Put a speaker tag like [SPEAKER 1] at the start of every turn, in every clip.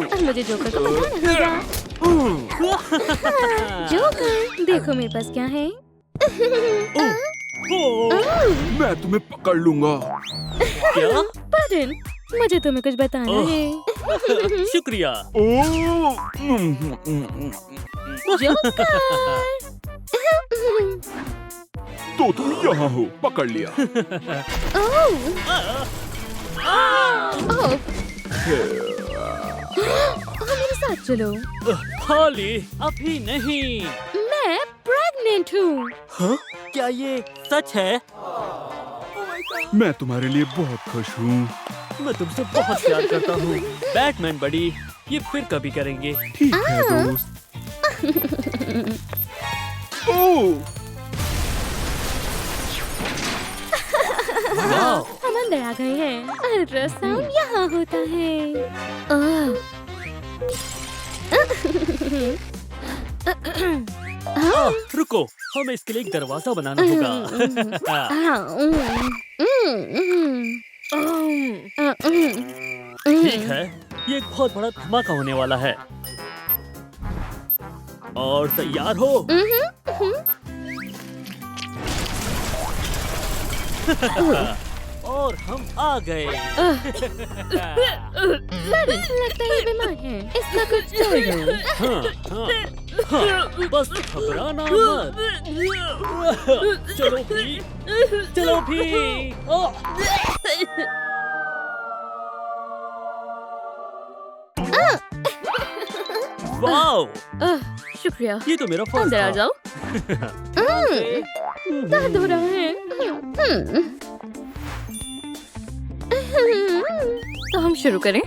[SPEAKER 1] अब मुझे जोकर को बताना होगा। जोकर, देखो मेरे पास क्या है।
[SPEAKER 2] मैं तुम्हें पकड़ लूंगा।
[SPEAKER 3] क्या?
[SPEAKER 1] पदन, मुझे तुम्हें कुछ बताना है।
[SPEAKER 3] शुक्रिया।
[SPEAKER 1] जोकर।
[SPEAKER 2] तो तुम यहाँ हो, पकड़ लिया।
[SPEAKER 1] मेरे साथ चलो।
[SPEAKER 3] हॉली, अभी नहीं।
[SPEAKER 1] मैं प्रेग्नेंट हूँ।
[SPEAKER 3] हाँ? क्या ये सच है?
[SPEAKER 2] मैं तुम्हारे लिए बहुत खुश हूँ।
[SPEAKER 3] मैं तुमसे बहुत प्यार करता हूँ। बैटमैन बड़ी, ये फिर कभी करेंगे।
[SPEAKER 2] ठीक है दोस्त। ओह!
[SPEAKER 3] वाह!
[SPEAKER 1] हम अंदर आ गए हैं। अल्ट्रासाउंड यहाँ होता है।
[SPEAKER 3] रुको, हमें इसके लिए एक दरवाजा बनाना होगा। ठीक है, ये एक बहुत बड़ा धमाका होने वाला है। और तैयार हो? और हम आ गए।
[SPEAKER 1] लगता है ये बीमार है। इसका कुछ करो।
[SPEAKER 3] हाँ, बस घबराना मत। चलो भी, चलो भी। वाओ!
[SPEAKER 1] शुक्रिया।
[SPEAKER 3] ये तो मेरा फर्स्ट
[SPEAKER 1] अंदर आ
[SPEAKER 3] था।
[SPEAKER 1] जाओ। दर्द हो रहा है। तो हम शुरू करें।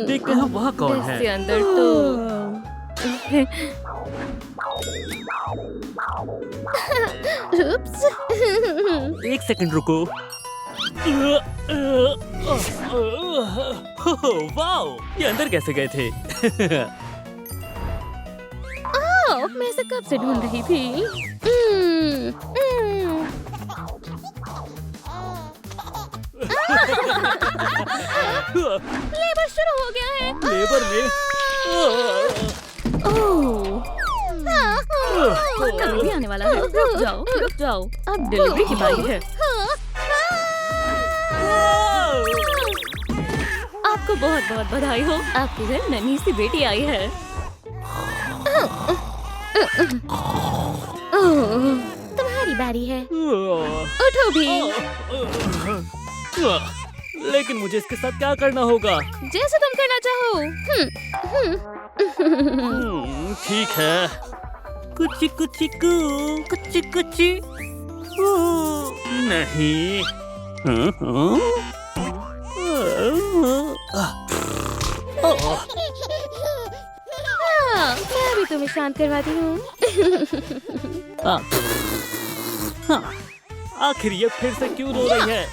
[SPEAKER 3] देखते हैं वहाँ कौन है।
[SPEAKER 1] इसके अंदर तो उप्स।
[SPEAKER 3] एक सेकंड रुको। वाओ! ये अंदर कैसे गए थे?
[SPEAKER 1] मैं इसे कब से ढूंढ रही थी। लेबर शुरू हो गया है।
[SPEAKER 3] लेबर में
[SPEAKER 1] कभी आने वाला है। रुक जाओ। अब डिलीवरी की बारी है। आपको बहुत बहुत बधाई हो। आपके घर नन्ही सी बेटी आई है। तुम्हारी बारी है। उठो भी।
[SPEAKER 3] लेकिन मुझे इसके साथ क्या करना होगा?
[SPEAKER 1] जैसे तुम करना चाहो।
[SPEAKER 3] ठीक है। कुची कुची कू, कुची कुची। नहीं।
[SPEAKER 1] मैं भी तुम्हें शांत करवाती हूँ।
[SPEAKER 3] आखिर ये फिर से क्यों रो रही है?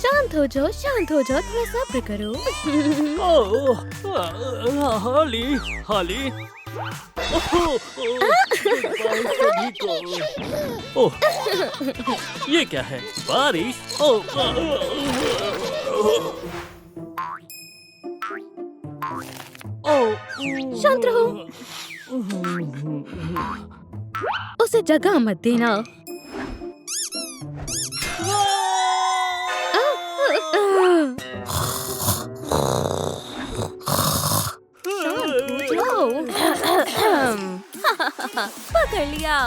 [SPEAKER 1] शांत हो जाओ, थोड़ा सब्र करो।
[SPEAKER 3] हाली, हाली। सभी को। ओह, ये क्या है? बारिश?
[SPEAKER 1] शांत रहो। उसे जगह मत देना। पकड़ लिया।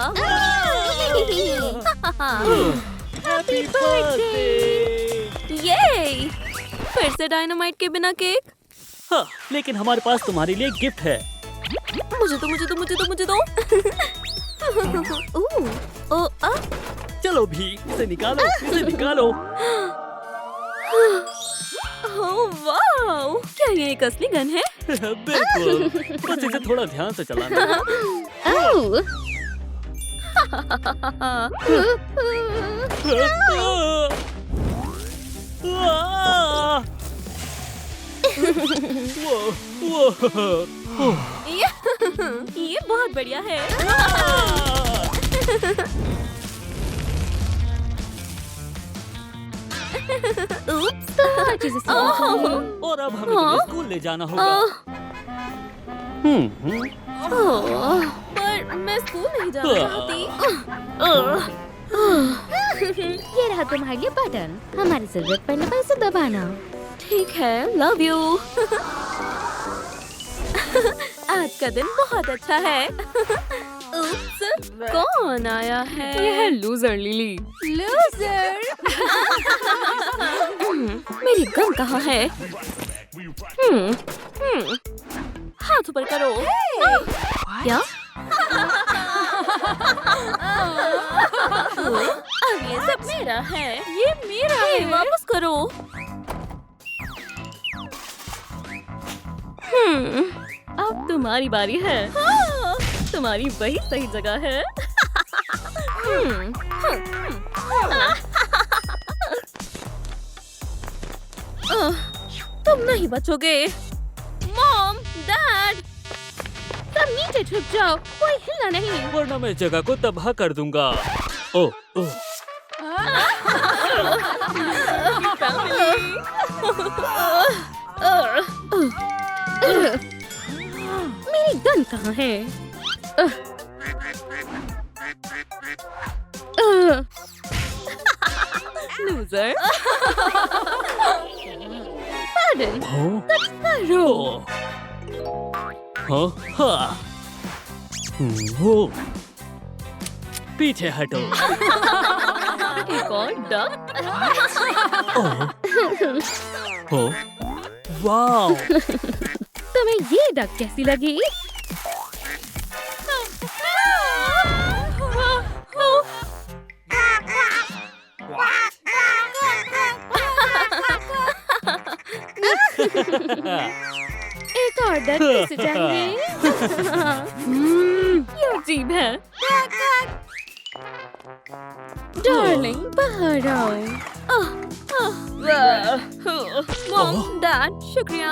[SPEAKER 3] Happy birthday!
[SPEAKER 1] ये फिर से डायनामाइट के बिना केक।
[SPEAKER 3] हाँ, लेकिन हमारे पास तुम्हारे लिए गिफ्ट है।
[SPEAKER 1] मुझे दो।
[SPEAKER 3] चलो भी, इसे निकालो।
[SPEAKER 1] वाह! क्या ये एक असली गन है?
[SPEAKER 3] बिल्कुल। बस इसे थोड़ा ध्यान से चलाना।
[SPEAKER 1] ये बहुत बढ़िया है। उप्स, तो अच्छे से समझ गई।
[SPEAKER 3] और अब हमें तुम्हें स्कूल ले जाना होगा।
[SPEAKER 1] पर मैं स्कूल नहीं जाना चाहती। ये रहा तुम्हारे लिए बटन। हमारी जरूरत पड़ने पर इसे दबाना। ठीक है, लव यू। आज का दिन बहुत अच्छा है। उप्स, कौन आया है?
[SPEAKER 4] ये है लूजर लिली।
[SPEAKER 1] लूजर। मेरी गन कहाँ है? हाथ ऊपर करो। क्या? अब ये सब मेरा है। ये मेरा है। वापस करो। अब तुम्हारी बारी है। तुम्हारी वही सही जगह है। तुम नहीं बचोगे। मॉम, डैड, सब नीचे छुप जाओ। कोई हिलना नहीं।
[SPEAKER 3] वरना मैं जगह को तबाह कर दूंगा। ओह ओह।
[SPEAKER 1] मेरी गन कहाँ है?
[SPEAKER 4] लूजर।
[SPEAKER 1] Pardon,
[SPEAKER 3] हाँ?
[SPEAKER 1] करो।
[SPEAKER 3] हाँ? हाँ। वो। पीछे हटो।
[SPEAKER 1] एक और डक।
[SPEAKER 3] ओह। ओह। वाव।
[SPEAKER 1] तुम्हें ये डक कैसी लगी? एक और डक कैसे चाहिए? ये अजीब है। डार्लिंग, बाहर आओ। मॉम, डैड, शुक्रिया।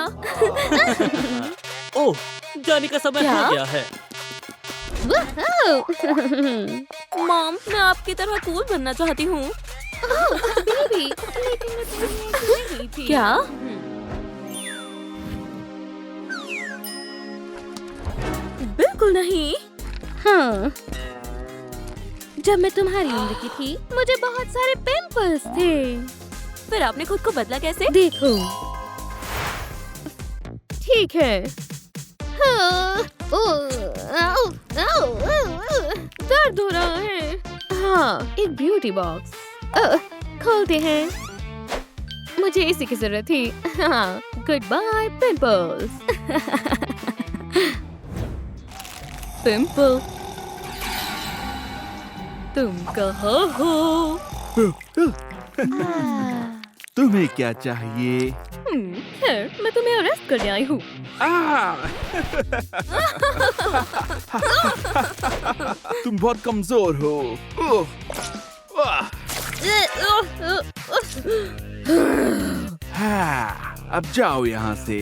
[SPEAKER 3] ओह, जाने का समय
[SPEAKER 1] क्या?
[SPEAKER 3] हो गया है।
[SPEAKER 1] मॉम, मैं आपकी तरह कूल बनना चाहती हूँ। बेबी, लेकिन मैं तुम्हें नहीं थी। क्या? बिल्कुल नहीं। हाँ, जब मैं तुम्हारी उम्र की थी, मुझे बहुत सारे पिंपल्स थे। फिर आपने खुद को बदला कैसे? देखो, ठीक है। दर्द हो रहा है। हाँ, एक ब्यूटी बॉक्स। खोलते हैं। मुझे इसी की जरूरत थी। हाँ, गुड बाय पिंपल्स। पिंपल, तुम कहाँ हो?
[SPEAKER 2] तुम्हें क्या चाहिए?
[SPEAKER 1] खैर, मैं तुम्हें अरेस्ट करने आई हूँ।
[SPEAKER 2] तुम बहुत कमजोर हो। ओह, हाँ, अब जाओ यहाँ से।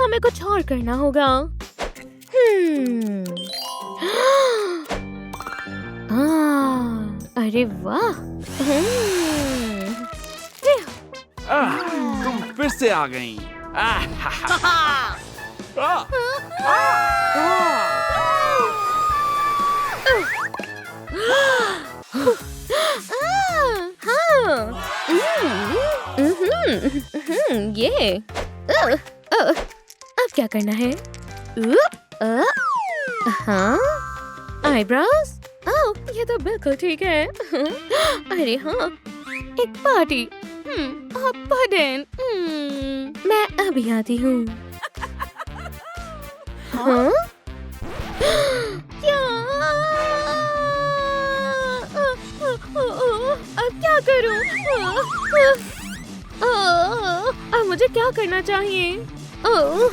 [SPEAKER 1] हमें कुछ और करना होगा। अरे वाह।
[SPEAKER 2] तुम फिर से आ गई।
[SPEAKER 1] ये अब क्या करना है? हाँ, आईब्रोज। ओह, ये तो बिल्कुल ठीक है। अरे हाँ, एक पार्टी। पढ़ें। मैं अभी आती हूँ। हाँ? क्या? अब क्या करूँ? अब मुझे क्या करना चाहिए? हाँ?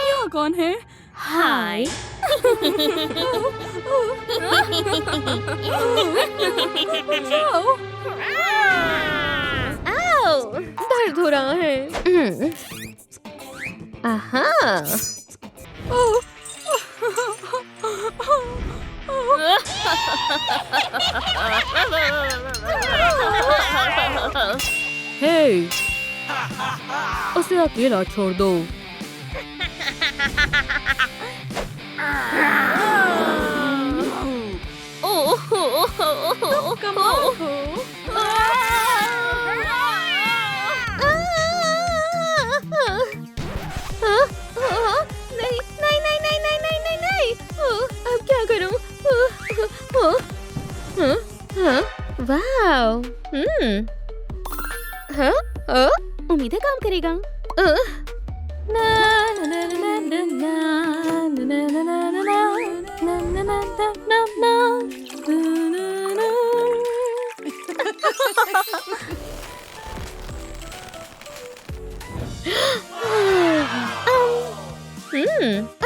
[SPEAKER 4] यहाँ कौन है?
[SPEAKER 1] हाय। आओ, दर्द हो रहा है। आहा।
[SPEAKER 4] हे, उसे अकेला छोड़ दो।
[SPEAKER 1] नहीं नहीं नहीं नहीं नहीं नहीं नहीं नहीं। अब क्या करूं? वाओ। उम्मीद है काम करेगा। ना ना ना ना ना ना ना ना ना ना ना ना ना ना ना ना।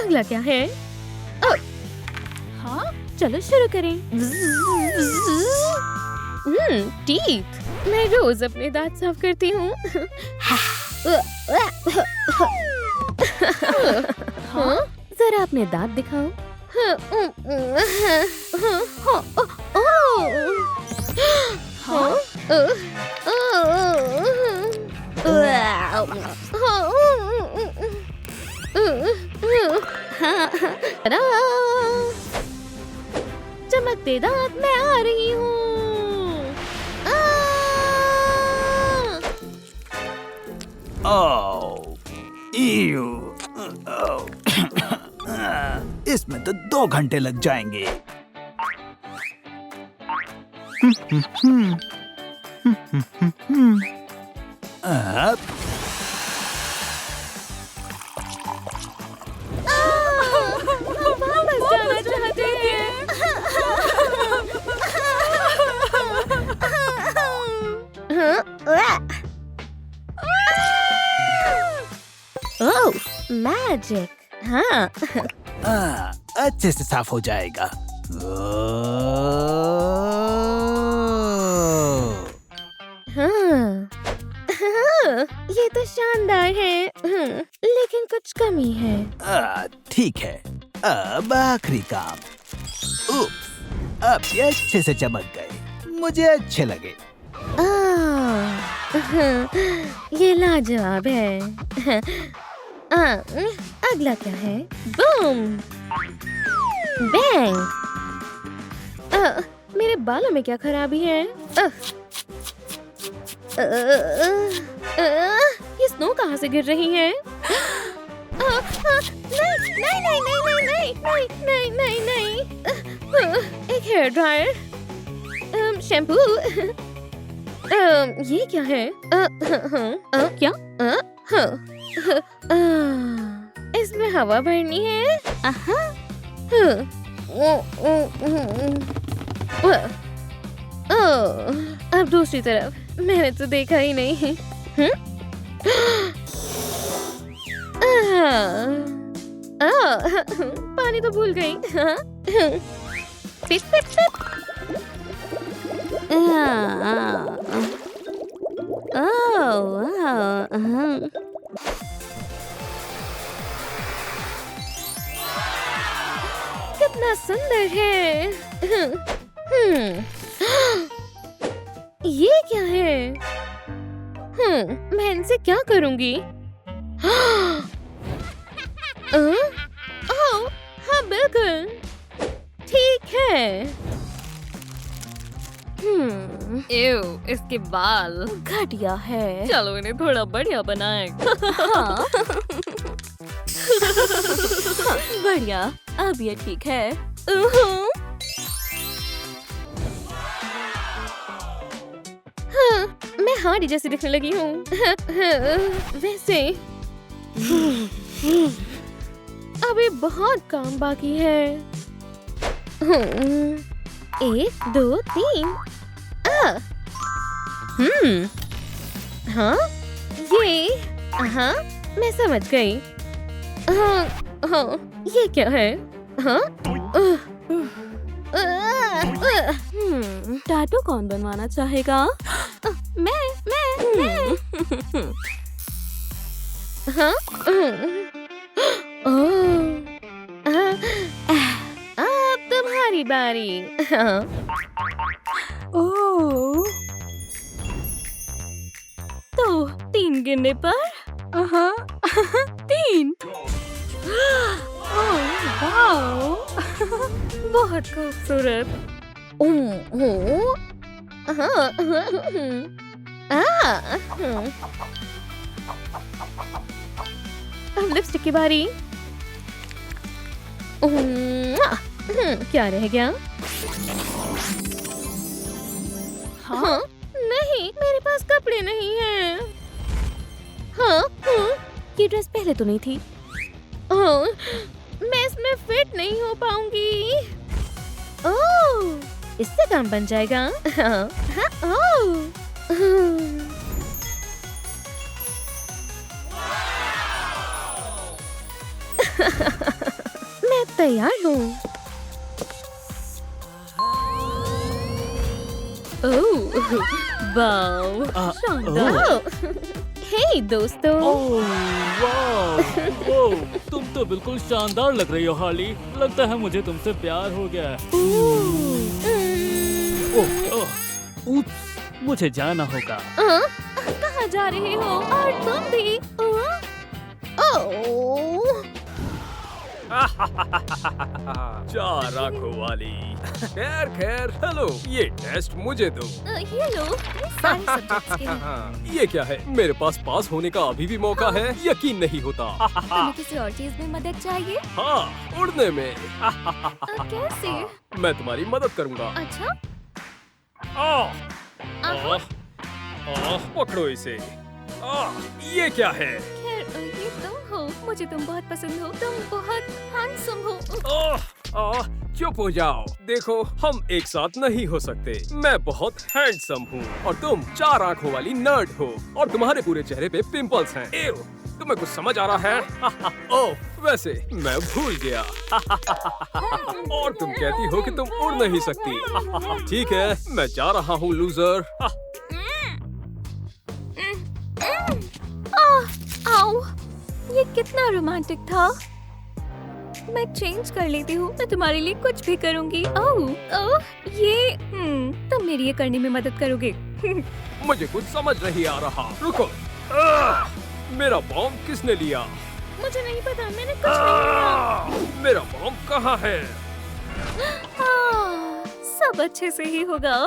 [SPEAKER 1] अगला क्या है? हाँ, चलो शुरू करें। टीथ। मैं रोज अपने दांत साफ करती हूँ। हाँ, जरा अपने दांत दिखाओ। चमकते दांत, मैं आ रही हूँ।
[SPEAKER 5] इसमें तो 2 घंटे लग जाएंगे। अब
[SPEAKER 1] वापस जाना चाहते हैं। ओह, मैजिक। हाँ।
[SPEAKER 5] अच्छे से साफ हो जाएगा।
[SPEAKER 1] हाँ, ये तो शानदार है। लेकिन कुछ कमी है।
[SPEAKER 5] ठीक है, अब आखिरी काम। अब ये अच्छे से चमक गए, मुझे अच्छे लगे।
[SPEAKER 1] ये लाजवाब है। अगला क्या है? Boom, bang. मेरे बालों में क्या खराबी है? ये स्नो कहाँ से गिर रही है? नहीं नहीं नहीं नहीं नहीं नहीं नहीं नहीं। एक हेयर ड्रायर, शैम्पू। ये क्या है? क्या? इसमें हवा भरनी है। अब दूसरी तरफ, मैंने तो देखा ही नहीं। पानी तो भूल गई। पिप पिप पिप। कितना सुंदर है। ये क्या है? मैं इनसे क्या करूंगी? हाँ बिल्कुल ठीक है।
[SPEAKER 4] एव, इसके बाल
[SPEAKER 1] घटिया है।
[SPEAKER 4] चलो इन्हें थोड़ा बढ़िया बनाए।
[SPEAKER 1] हाँ। बढ़िया, अब ये ठीक है। हाँ, मैं हार्डी जैसी दिखने लगी हूँ। वैसे अभी बहुत काम बाकी है। 1 2 3। हाँ, ये, हाँ, मैं समझ गई। हाँ, ये क्या है? हाँ? टैटू कौन बनवाना चाहेगा? मैं। हाँ? अब तुम्हारी बारी। हाँ। ओह। तो 3 गिनने पर? 3। वाओ, बहुत खूबसूरत। अब लिपस्टिक की बारी। क्या रह गया? हाँ? नहीं, मेरे पास कपड़े नहीं हैं। हाँ? ये ड्रेस पहले तो नहीं थी। हाँ, मैं इसमें फिट नहीं हो पाऊंगी। ओह, इससे काम बन जाएगा। हाँ, मैं तैयार हूँ। ओह, वाव, शानदार। हे दोस्तों।
[SPEAKER 3] वाह, तुम तो बिल्कुल शानदार लग रही हो हाली। लगता है मुझे तुमसे प्यार हो गया है। उप्स, मुझे जाना होगा।
[SPEAKER 1] कहाँ जा रहे हो? और तुम भी?
[SPEAKER 6] चार आंखों वाली। खैर, हेलो, ये टेस्ट मुझे दो।
[SPEAKER 1] ये लो, सारे सब्जेक्ट्स के हैं।
[SPEAKER 6] ये क्या है? मेरे पास होने का अभी भी मौका है। यकीन नहीं होता।
[SPEAKER 1] तुम्हें किसी और चीज में मदद चाहिए?
[SPEAKER 6] हाँ, उड़ने में।
[SPEAKER 1] कैसे?
[SPEAKER 6] मैं तुम्हारी मदद करूँगा।
[SPEAKER 1] अच्छा।
[SPEAKER 6] पकड़ो इसे। ये क्या है?
[SPEAKER 1] खैर, ये तुम हो। मुझे तुम बहुत पसंद हो। तुम बहुत हैंडसम हो।
[SPEAKER 6] चुप हो जाओ। देखो, हम एक साथ नहीं हो सकते। मैं बहुत हैंडसम हूँ और तुम 4 आंखों वाली नर्ड हो और तुम्हारे पूरे चेहरे पे पिंपल्स हैं। एव, तुम्हें कुछ समझ आ रहा है? ओह, वैसे मैं भूल गया। और तुम कहती हो कि तुम उड़ नहीं सकती। ठीक है, मैं जा रहा हूँ लूजर।
[SPEAKER 1] आओ, ये कितना रोमांटिक था। मैं चेंज कर लेती हूँ। मैं तुम्हारे लिए कुछ भी करूँगी। ये तुम मेरी ये करने में मदद करोगे।
[SPEAKER 6] मुझे कुछ समझ नहीं आ रहा। रुको। मेरा बॉम्ब किसने लिया?
[SPEAKER 1] मुझे नहीं पता, मैंने कुछ नहीं लिया।
[SPEAKER 6] मेरा बॉम्ब कहाँ है?
[SPEAKER 1] सब अच्छे से ही होगा।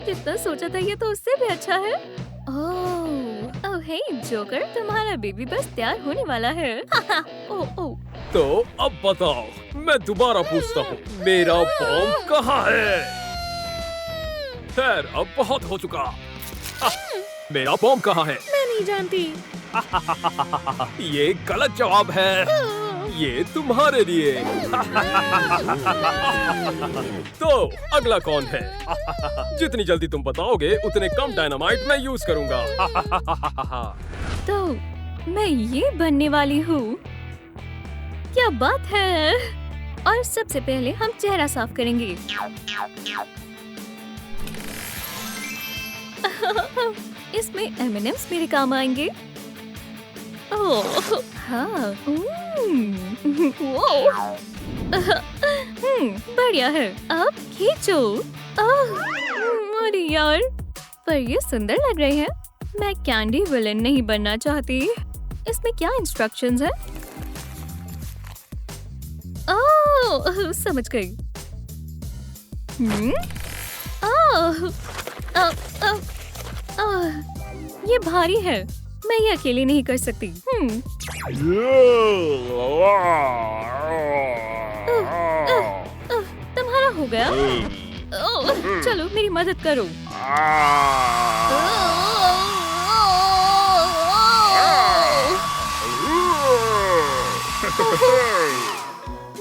[SPEAKER 1] जितना सोचा था ये तो उससे भी अच्छा है। ओह हे जोकर, तुम्हारा बेबी बस तैयार होने वाला है। ओह
[SPEAKER 6] तो अब बताओ, मैं दोबारा पूछता हूँ, मेरा बॉम्ब कहाँ है? खैर, अब बहुत हो चुका। मेरा बॉम्ब कहाँ है?
[SPEAKER 1] मैं नहीं जानती।
[SPEAKER 6] ये गलत जवाब है। ये तुम्हारे लिए। तो अगला कौन है? जितनी जल्दी तुम बताओगे उतने कम डायनामाइट मैं यूज करूंगा।
[SPEAKER 1] तो मैं ये बनने वाली हूँ। क्या बात है। और सबसे पहले हम चेहरा साफ करेंगे। इसमें M&M's मेरे काम आएंगे। ओह हाँ, बढ़िया है। अब खींचो। अरे यार, पर ये सुंदर लग रहे हैं। मैं कैंडी विलन नहीं बनना चाहती। इसमें क्या इंस्ट्रक्शंस है? ओह, समझ गई। ये भारी है। मैं ये अकेले नहीं कर सकती। तुम्हारा हो गया? चलो मेरी मदद करो।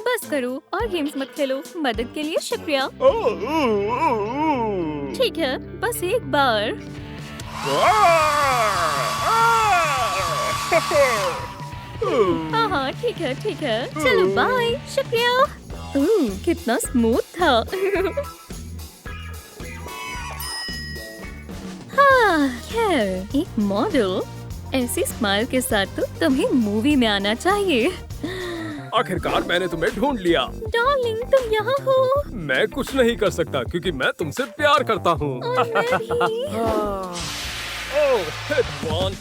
[SPEAKER 1] बस करो और गेम्स मत खेलो। चलो, मदद के लिए शुक्रिया। ठीक है, बस एक बार। हाँ हाँ, ठीक है ठीक है, चलो बाय, शुक्रिया। कितना स्मूथ था। हाँ, खैर, एक मॉडल ऐसी स्माइल के साथ तो तुम्हें मूवी में आना चाहिए।
[SPEAKER 6] आखिरकार मैंने तुम्हें ढूंढ लिया।
[SPEAKER 1] डार्लिंग, तुम यहाँ हो।
[SPEAKER 6] मैं कुछ नहीं कर सकता क्योंकि मैं तुमसे प्यार करता हूँ।
[SPEAKER 1] और मैं भी।
[SPEAKER 6] भगवान,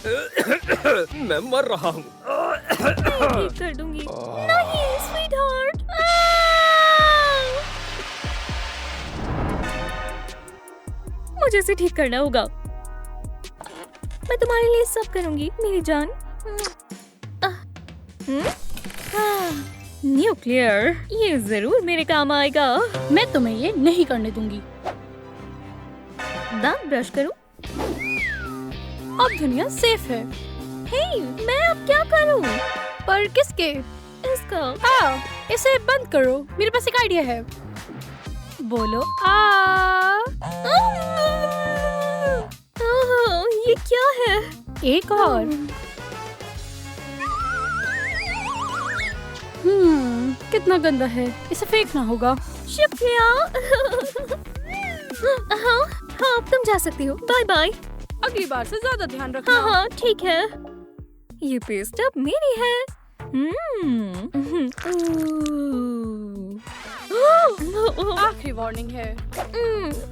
[SPEAKER 6] मैं मर रहा हूँ।
[SPEAKER 1] ठीक कर दूंगी। नहीं, स्वीटहार्ट। मुझे इसे ठीक करना होगा। मैं तुम्हारे लिए सब करूंगी, मेरी जान। न्यूक्लियर, ये जरूर मेरे काम आएगा।
[SPEAKER 7] मैं तुम्हें ये नहीं करने दूंगी।
[SPEAKER 1] दांत ब्रश करूं?
[SPEAKER 7] अब दुनिया सेफ है।
[SPEAKER 1] हे, मैं अब क्या करूं?
[SPEAKER 7] पर किसके?
[SPEAKER 1] इसका।
[SPEAKER 7] हाँ, इसे बंद करो। मेरे पास एक आइडिया है। बोलो
[SPEAKER 1] ये क्या है?
[SPEAKER 7] एक और। कितना गंदा है। इसे फेंकना होगा।
[SPEAKER 1] शुक्रिया। हाँ हाँ, अब तुम जा सकती हो। Bye bye.
[SPEAKER 7] अगली बार से ज्यादा ध्यान रखना।
[SPEAKER 1] हाँ हाँ, ठीक है। ये पेस्ट अब मेरी है।
[SPEAKER 7] आखिरी वार्निंग है।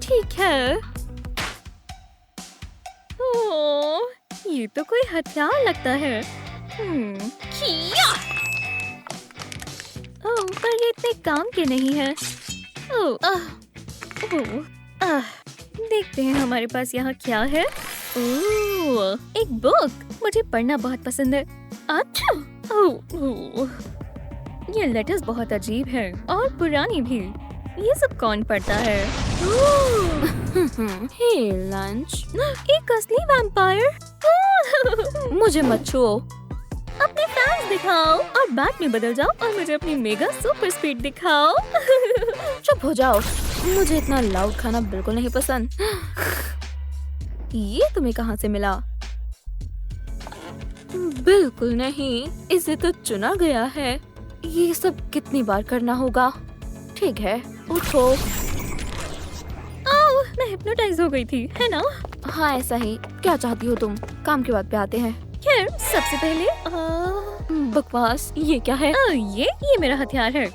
[SPEAKER 1] ठीक है। ओह, ये तो कोई हथियार लगता है। किया। ओह, पर ये इतने काम के नहीं है। देखते हैं हमारे पास यहाँ क्या है। ओह, एक बुक। मुझे पढ़ना बहुत पसंद है। अच्छा। ओह, ये लेटर्स बहुत अजीब है और पुरानी भी। ये सब कौन पढ़ता है? हे लंच, एक असली वैम्पायर। मुझे मत छुओ। अपने फैंस दिखाओ और बैट में बदल जाओ और मुझे अपनी मेगा सुपर स्पीड दिखाओ। चुप हो जाओ, मुझे इतना लाउड खाना बिल्कुल नहीं पसंद। ये तुम्हें कहाँ से मिला? बिल्कुल नहीं, इसे तो चुना गया है। ये सब कितनी बार करना होगा? ठीक है, उठो। ओह, मैं हिप्नोटाइज हो गई थी, है ना? हाँ, ऐसा ही। क्या चाहती हो तुम? काम की बात पे आते हैं। खैर, सबसे पहले बकवास। ये क्या है? ये मेरा हथियार है।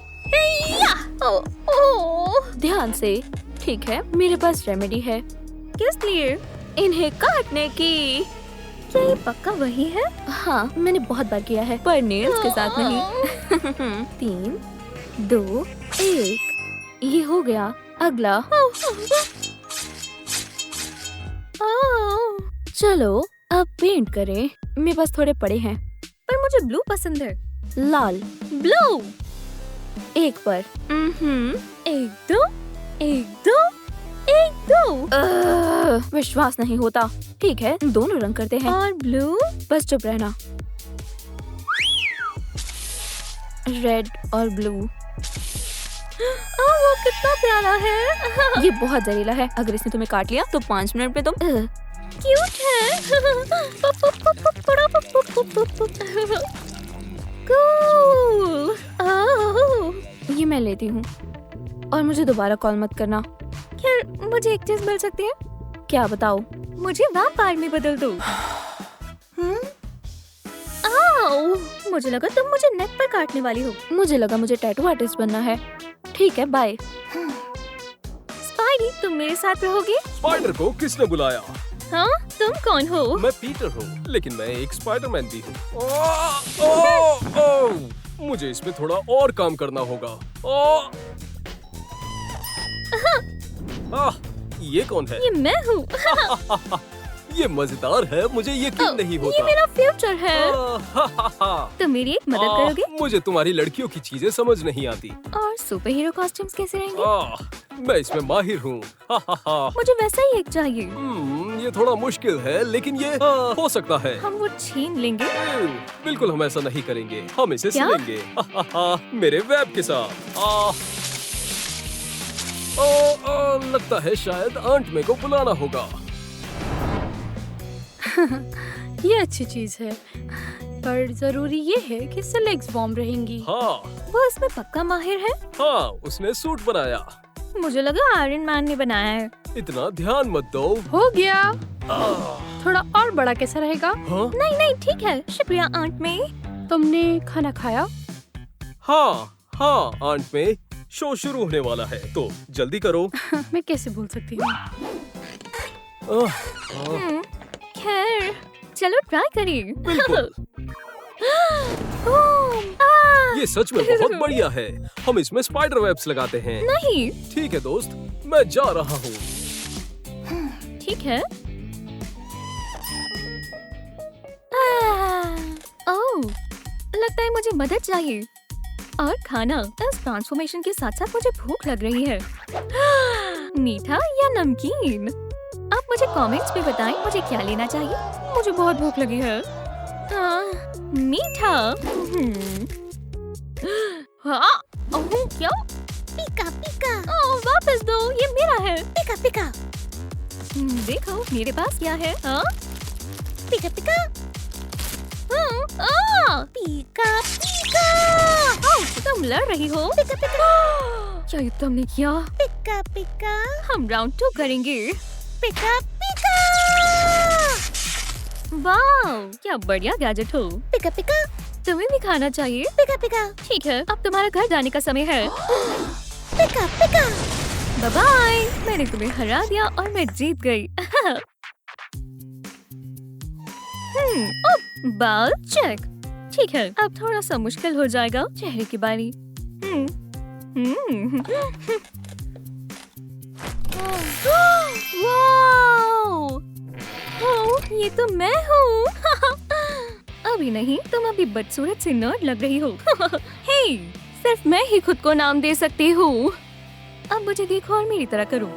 [SPEAKER 1] ध्यान से। ठीक है, मेरे पास रेमेडी है। किस लिए? इन्हें काटने की। क्या ये पक्का वही है? हाँ, मैंने बहुत बार किया है, पर नेल्स के साथ नहीं। 3, 2, 1। ये हो गया। अगला। चलो अब पेंट करें। मेरे पास थोड़े पड़े हैं, पर मुझे ब्लू पसंद है। लाल। ब्लू। एक पर। 1 2 1 2 1 2। विश्वास नहीं होता। ठीक है, दोनों रंग करते हैं। और ब्लू। बस चुप रहना। रेड और ब्लू। वो कितना प्यारा है। ये बहुत जहरीला है। अगर इसने तुम्हें काट लिया तो 5 मिनट में तुम क्यूट है। कूल। ये मैं लेती हूँ और मुझे दोबारा कॉल मत करना। खैर, मुझे एक चीज मिल सकती है। क्या? बताओ। मुझे वैम्पायर में बदल दो। आओ, मुझे लगा तुम मुझे नेक पर काटने वाली हो। मुझे लगा मुझे टैटू आर्टिस्ट बनना है। ठीक है, बाय। स्पाइडी, तुम मेरे साथ रहोगे?
[SPEAKER 6] स्पाइडर को किसने बुलाया?
[SPEAKER 1] हाँ, तुम कौन हो?
[SPEAKER 6] मैं पीटर हूँ, लेकिन मैं एक स्पाइडरमैन भी हूँ। मुझे इसमें थोड़ा और काम करना होगा। ये कौन है?
[SPEAKER 1] ये मैं हूँ।
[SPEAKER 6] ये मजेदार है, मुझे यकीन नहीं होता।
[SPEAKER 1] ये मेरा फ्यूचर है। तुम मेरी एक मदद करोगे?
[SPEAKER 6] मुझे तुम्हारी लड़कियों की चीजें समझ नहीं आती।
[SPEAKER 1] और सुपर हीरो कॉस्ट्यूम्स कैसे रहेंगे?
[SPEAKER 6] मैं इसमें माहिर हूँ।
[SPEAKER 1] मुझे वैसा ही एक चाहिए।
[SPEAKER 6] ये थोड़ा मुश्किल है, लेकिन ये हो सकता है।
[SPEAKER 1] हम वो छीन लेंगे।
[SPEAKER 6] बिल्कुल, हम ऐसा नहीं करेंगे। हम इसे
[SPEAKER 1] क्या?
[SPEAKER 6] सिलेंगे। मेरे वेब के साथ। लगता है शायद आंट मे को बुलाना होगा।
[SPEAKER 7] ये अच्छी चीज है, पर जरूरी ये है कि इससे लेग्स वार्म रहेंगी।
[SPEAKER 6] हाँ
[SPEAKER 4] वो इसमें पक्का माहिर है।
[SPEAKER 6] हाँ, उसने सूट बनाया।
[SPEAKER 4] मुझे लगा आयरन मैन ने बनाया है।
[SPEAKER 6] इतना ध्यान मत दो।
[SPEAKER 7] हो गया।
[SPEAKER 6] आह,
[SPEAKER 7] थोड़ा और बड़ा कैसा रहेगा?
[SPEAKER 6] हाँ
[SPEAKER 4] नहीं नहीं ठीक है, शुक्रिया आंट में।
[SPEAKER 7] तुमने खाना खाया?
[SPEAKER 6] हाँ हाँ, आंट में शो शुरू होने वाला है, तो जल्दी करो।
[SPEAKER 7] मैं कैसे भूल सकती हूँ?
[SPEAKER 6] आह, आह,
[SPEAKER 4] खैर चलो ट्राई करिए।
[SPEAKER 6] बिल्कुल,
[SPEAKER 4] ओह,
[SPEAKER 6] ये सच में बहुत बढ़िया है। हम इसमें स्पाइडर वेब्स लगाते हैं।
[SPEAKER 4] नहीं
[SPEAKER 6] ठीक है दोस्त, मैं जा रहा हूँ।
[SPEAKER 4] ठीक है। ओह, लगता है मुझे मदद चाहिए और खाना। इस ट्रांसफॉर्मेशन के साथ साथ मुझे भूख लग रही है। मीठा या नमकीन? आप मुझे कमेंट्स में बताएं मुझे क्या लेना चाहिए। मुझे बहुत भूख लगी है। मीठा। हाँ, ओह, क्या? पिका पिका। ओह, वापस दो, ये मेरा है। पिका पिका। देखो मेरे पास क्या है। हाँ? पिका पिका। पिका पिका। तुम लड़ रही हो? पिका पिका। क्या ये तुमने किया? पिका पिका। हम राउंड 2 करेंगे। पिका पिका। वाह, क्या बढ़िया गैजेट हो। पिका पिका। तुम्हें भी खाना चाहिए। पिका पिका। ठीक है, अब तुम्हारा घर जाने का समय है। Pika pika. Bye bye. मैंने तुम्हें हरा दिया और मैं जीत गई। बाल चेक। ठीक है, अब थोड़ा सा मुश्किल हो जाएगा। चेहरे की बारी। वाओ! ओह, ये तो मैं हूँ। अभी नहीं, तुम अभी बदसूरत से नर्ड लग रही हो। हे, सिर्फ मैं ही खुद को नाम दे सकती हूँ। अब मुझे देखो और मेरी तरह करो।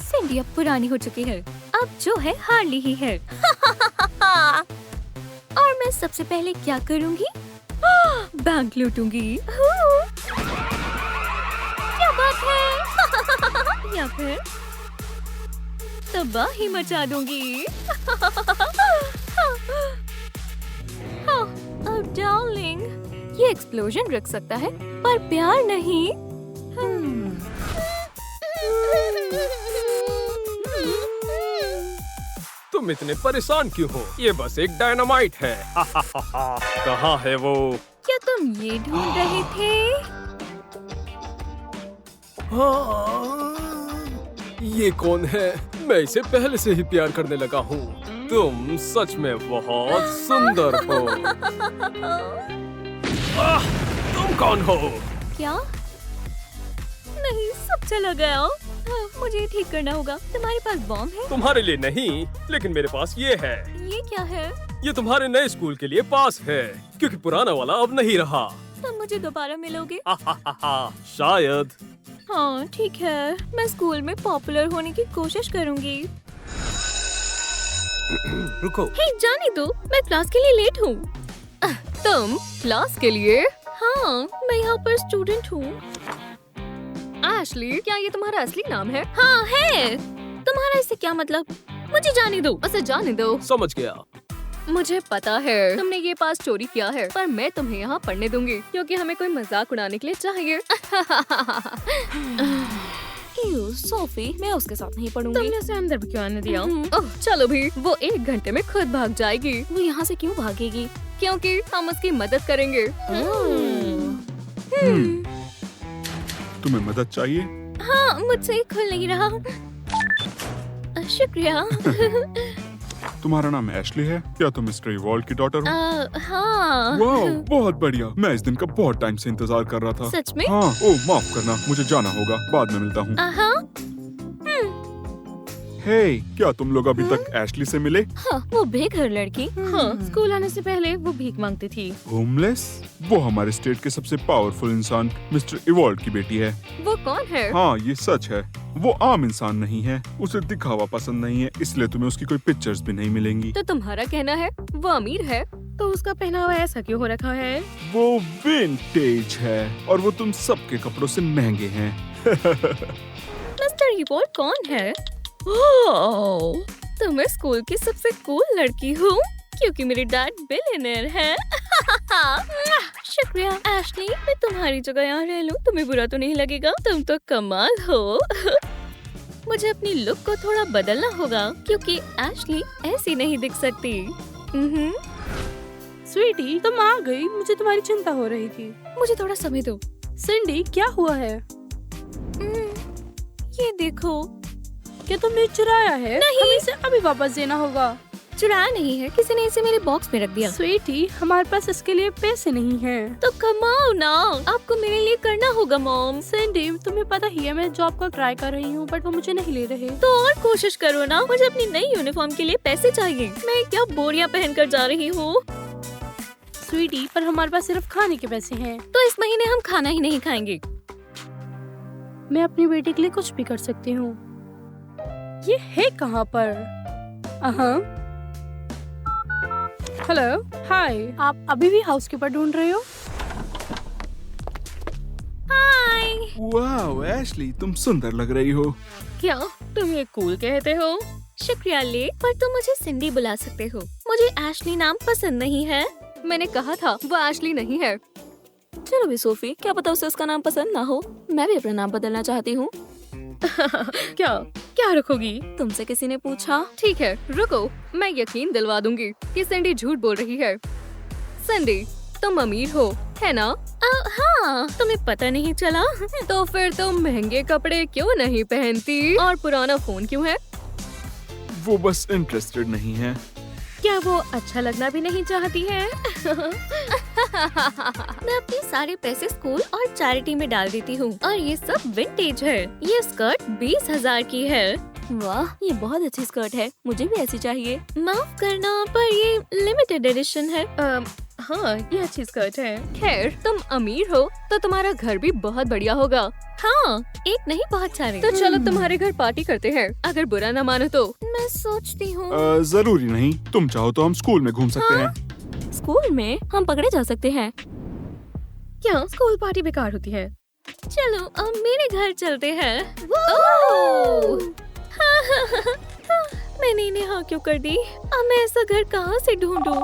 [SPEAKER 4] सिंडी अब पुरानी हो चुकी है। अब जो है हार्ली ही है। और मैं सबसे पहले क्या करूंगी? बैंक लूटूंगी। क्या बात है? या फिर तबाही मचा दूंगी। ओह डार्लिंग, ये एक्सप्लोजन रख सकता है पर प्यार नहीं।
[SPEAKER 6] तुम इतने परेशान क्यों हो? ये बस एक डायनामाइट है। कहाँ है वो?
[SPEAKER 4] क्या तुम ये ढूंढ रहे थे?
[SPEAKER 6] ये कौन है? मैं इसे पहले से ही प्यार करने लगा हूँ। तुम सच में बहुत सुंदर हो। तुम कौन हो?
[SPEAKER 4] क्या? नहीं, सब चला गया। मुझे ठीक करना होगा। तुम्हारे पास बॉम्ब है?
[SPEAKER 6] तुम्हारे लिए नहीं, लेकिन मेरे पास ये है।
[SPEAKER 4] ये क्या है?
[SPEAKER 6] ये तुम्हारे नए स्कूल के लिए पास है, क्योंकि पुराना वाला अब नहीं रहा।
[SPEAKER 4] तुम मुझे दोबारा मिलोगे?
[SPEAKER 6] शायद।
[SPEAKER 4] हाँ ठीक है, मैं स्कूल में पॉपुलर होने की कोशिश करूंगी।
[SPEAKER 6] रुको।
[SPEAKER 4] हे जाने दो, मैं क्लास के लिए लेट हूँ। तुम क्लास के लिए? हाँ, मैं यहाँ पर स्टूडेंट हूँ। एशली, क्या ये तुम्हारा असली नाम है? हाँ है। तुम्हारा इससे क्या मतलब? मुझे जाने दो। उसे जाने दो।
[SPEAKER 6] समझ गया।
[SPEAKER 4] मुझे पता है तुमने ये पास चोरी किया है, पर मैं तुम्हें यहाँ पढ़ने दूंगी क्योंकि हमें कोई मजाक उड़ाने के लिए चाहिए। सोफी, मैं उसके साथ नहीं पढ़ूंगी। तुमने उसे अंदर भी क्यों आने दिया? ओह चलो भी, वो 1 घंटे में खुद भाग जाएगी। वो यहाँ से क्यों भागेगी? क्योंकि हम उसकी मदद करेंगे।
[SPEAKER 2] तुम्हें मदद चाहिए?
[SPEAKER 4] हाँ, मुझसे खुल नहीं रहा। शुक्रिया।
[SPEAKER 2] तुम्हारा नाम एशली है? क्या तुम मिस्टर वॉल्ट की डॉटर हो?
[SPEAKER 4] हाँ।
[SPEAKER 2] वाह, बहुत बढ़िया। मैं इस दिन का बहुत टाइम से इंतजार कर रहा था।
[SPEAKER 4] सच में?
[SPEAKER 2] हाँ। ओह माफ करना, मुझे जाना होगा। बाद में मिलता हूँ। हे, क्या तुम लोग अभी तक एशली से मिले?
[SPEAKER 1] हाँ, वो बेघर लड़की।
[SPEAKER 4] हाँ, स्कूल आने से पहले वो भीख मांगती थी।
[SPEAKER 2] होमलेस? वो हमारे स्टेट के सबसे पावरफुल इंसान मिस्टर इवॉल्ड की बेटी है।
[SPEAKER 4] वो कौन है?
[SPEAKER 2] हाँ, ये सच है। वो आम इंसान नहीं है। उसे दिखावा पसंद नहीं है, इसलिए तुम्हें उसकी कोई पिक्चर्स भी नहीं मिलेंगी।
[SPEAKER 4] तो तुम्हारा कहना है वो अमीर है? तो उसका पहनावा ऐसा क्यों हो रखा है?
[SPEAKER 2] वो विंटेज है और वो तुम सबके कपड़ों से महंगे हैं।
[SPEAKER 4] मिस्टर इवॉल्ड कौन है? ओह, तो मैं स्कूल की सबसे कूल लड़की हूँ क्योंकि मेरे डैड बिलियनर है। शुक्रिया एशली, मैं तुम्हारी जगह यहाँ रह लूँ तुम्हें बुरा तो नहीं लगेगा? तुम तो कमाल हो। मुझे अपनी लुक को थोड़ा बदलना होगा क्योंकि एशली ऐसी नहीं दिख सकती।
[SPEAKER 7] स्वीटी, तुम आ गई। मुझे तुम्हारी चिंता हो रही थी।
[SPEAKER 4] मुझे थोड़ा समय दो।
[SPEAKER 7] सिंडी, क्या हुआ है?
[SPEAKER 4] ये देखो।
[SPEAKER 7] क्या तुमने चुराया है?
[SPEAKER 4] नहीं।
[SPEAKER 7] हमें इसे अभी वापस देना होगा।
[SPEAKER 4] चुराया नहीं है, किसी ने इसे मेरे बॉक्स में रख दिया।
[SPEAKER 7] स्वीटी, हमारे पास इसके लिए पैसे नहीं हैं।
[SPEAKER 4] तो कमाओ ना, आपको मेरे लिए करना होगा मॉम।
[SPEAKER 7] सिंडी, तुम्हें पता ही है मैं जॉब का ट्राई कर रही हूँ बट वो मुझे नहीं ले रहे।
[SPEAKER 4] तो और कोशिश करो ना, मुझे अपनी नई यूनिफॉर्म के लिए पैसे चाहिए। मैं क्या बोरियां पहनकर जा रही हूँ।
[SPEAKER 7] स्वीटी, पर हमारे पास सिर्फ खाने के पैसे हैं।
[SPEAKER 4] तो इस महीने हम खाना ही नहीं खाएंगे।
[SPEAKER 7] मैं अपनी बेटी के लिए कुछ भी कर सकती हूँ। ये है कहाँ पर? हेलो, हाय। आप अभी भी हाउसकीपर ढूंढ रहे हो?
[SPEAKER 4] हाय।
[SPEAKER 2] वाह, एशली, तुम सुंदर लग रही हो।
[SPEAKER 4] क्या तुम ये कूल कहते हो? शुक्रिया ले, पर तुम मुझे सिंडी बुला सकते हो। मुझे एशली नाम पसंद नहीं है। मैंने कहा था वो एशली नहीं है।
[SPEAKER 1] चलो भी सोफी, क्या पता उसे उसका नाम पसंद ना हो। मैं भी अपना नाम बदलना चाहती हूँ।
[SPEAKER 4] क्या क्या रखोगी?
[SPEAKER 1] तुमसे किसी ने पूछा?
[SPEAKER 4] ठीक है, रुको, मैं यकीन दिलवा दूंगी कि सिंडी झूठ बोल रही है। सिंडी, तुम अमीर हो, है ना? हाँ, तुम्हें पता नहीं चला? तो फिर तुम महंगे कपड़े क्यों नहीं पहनती और पुराना फोन क्यों है?
[SPEAKER 2] वो बस इंटरेस्टेड नहीं है।
[SPEAKER 4] क्या वो अच्छा लगना भी नहीं चाहती है? मैं अपने सारे पैसे स्कूल और चैरिटी में डाल देती हूँ और ये सब विंटेज है। ये स्कर्ट 20,000 की है।
[SPEAKER 1] वाह, ये बहुत अच्छी स्कर्ट है, मुझे भी ऐसी चाहिए।
[SPEAKER 4] माफ करना, पर ये लिमिटेड एडिशन है। हाँ, ये अच्छी स्कर्ट है। खैर, तुम अमीर हो तो तुम्हारा घर भी बहुत बढ़िया होगा। हाँ, एक नहीं बहुत सारे। तो चलो तुम्हारे घर पार्टी करते हैं, अगर बुरा न मानो तो। मैं सोचती हूँ
[SPEAKER 2] जरूरी नहीं, तुम चाहो तो हम स्कूल में घूम सकते हैं।
[SPEAKER 1] स्कूल में हम पकड़े जा सकते हैं।
[SPEAKER 4] क्या स्कूल पार्टी बेकार होती है? चलो अब मेरे घर चलते हैं। मैंने इन्हें हाँ क्यों कर दी? अब मैं ऐसा घर कहाँ से ढूंढूं?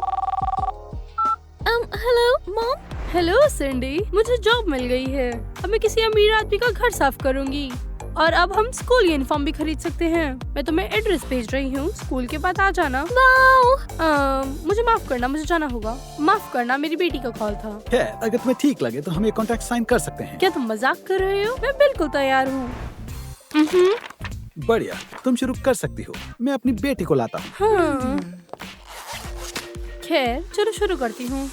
[SPEAKER 4] Hello mom.
[SPEAKER 7] हेलो सिंडी, मुझे जॉब मिल गई है। अब मैं किसी अमीर आदमी का घर साफ करूंगी और अब हम स्कूल यूनिफॉर्म भी खरीद सकते हैं। मैं तुम्हें एड्रेस भेज रही हूँ, स्कूल के बाद आ जाना। मुझे माफ करना, मुझे जाना होगा। माफ करना, मेरी बेटी का कॉल था।
[SPEAKER 5] है, अगर तुम्हें ठीक लगे तो हम ये कॉन्ट्रैक्ट साइन कर सकते हैं।
[SPEAKER 7] क्या तुम मजाक कर रहे हो? मैं बिल्कुल तैयार हूँ।
[SPEAKER 5] बढ़िया, तुम शुरू कर सकती हो। मैं अपनी बेटी को लाता हूँ।
[SPEAKER 7] हाँ। खैर, चलो शुरू करती हूँ।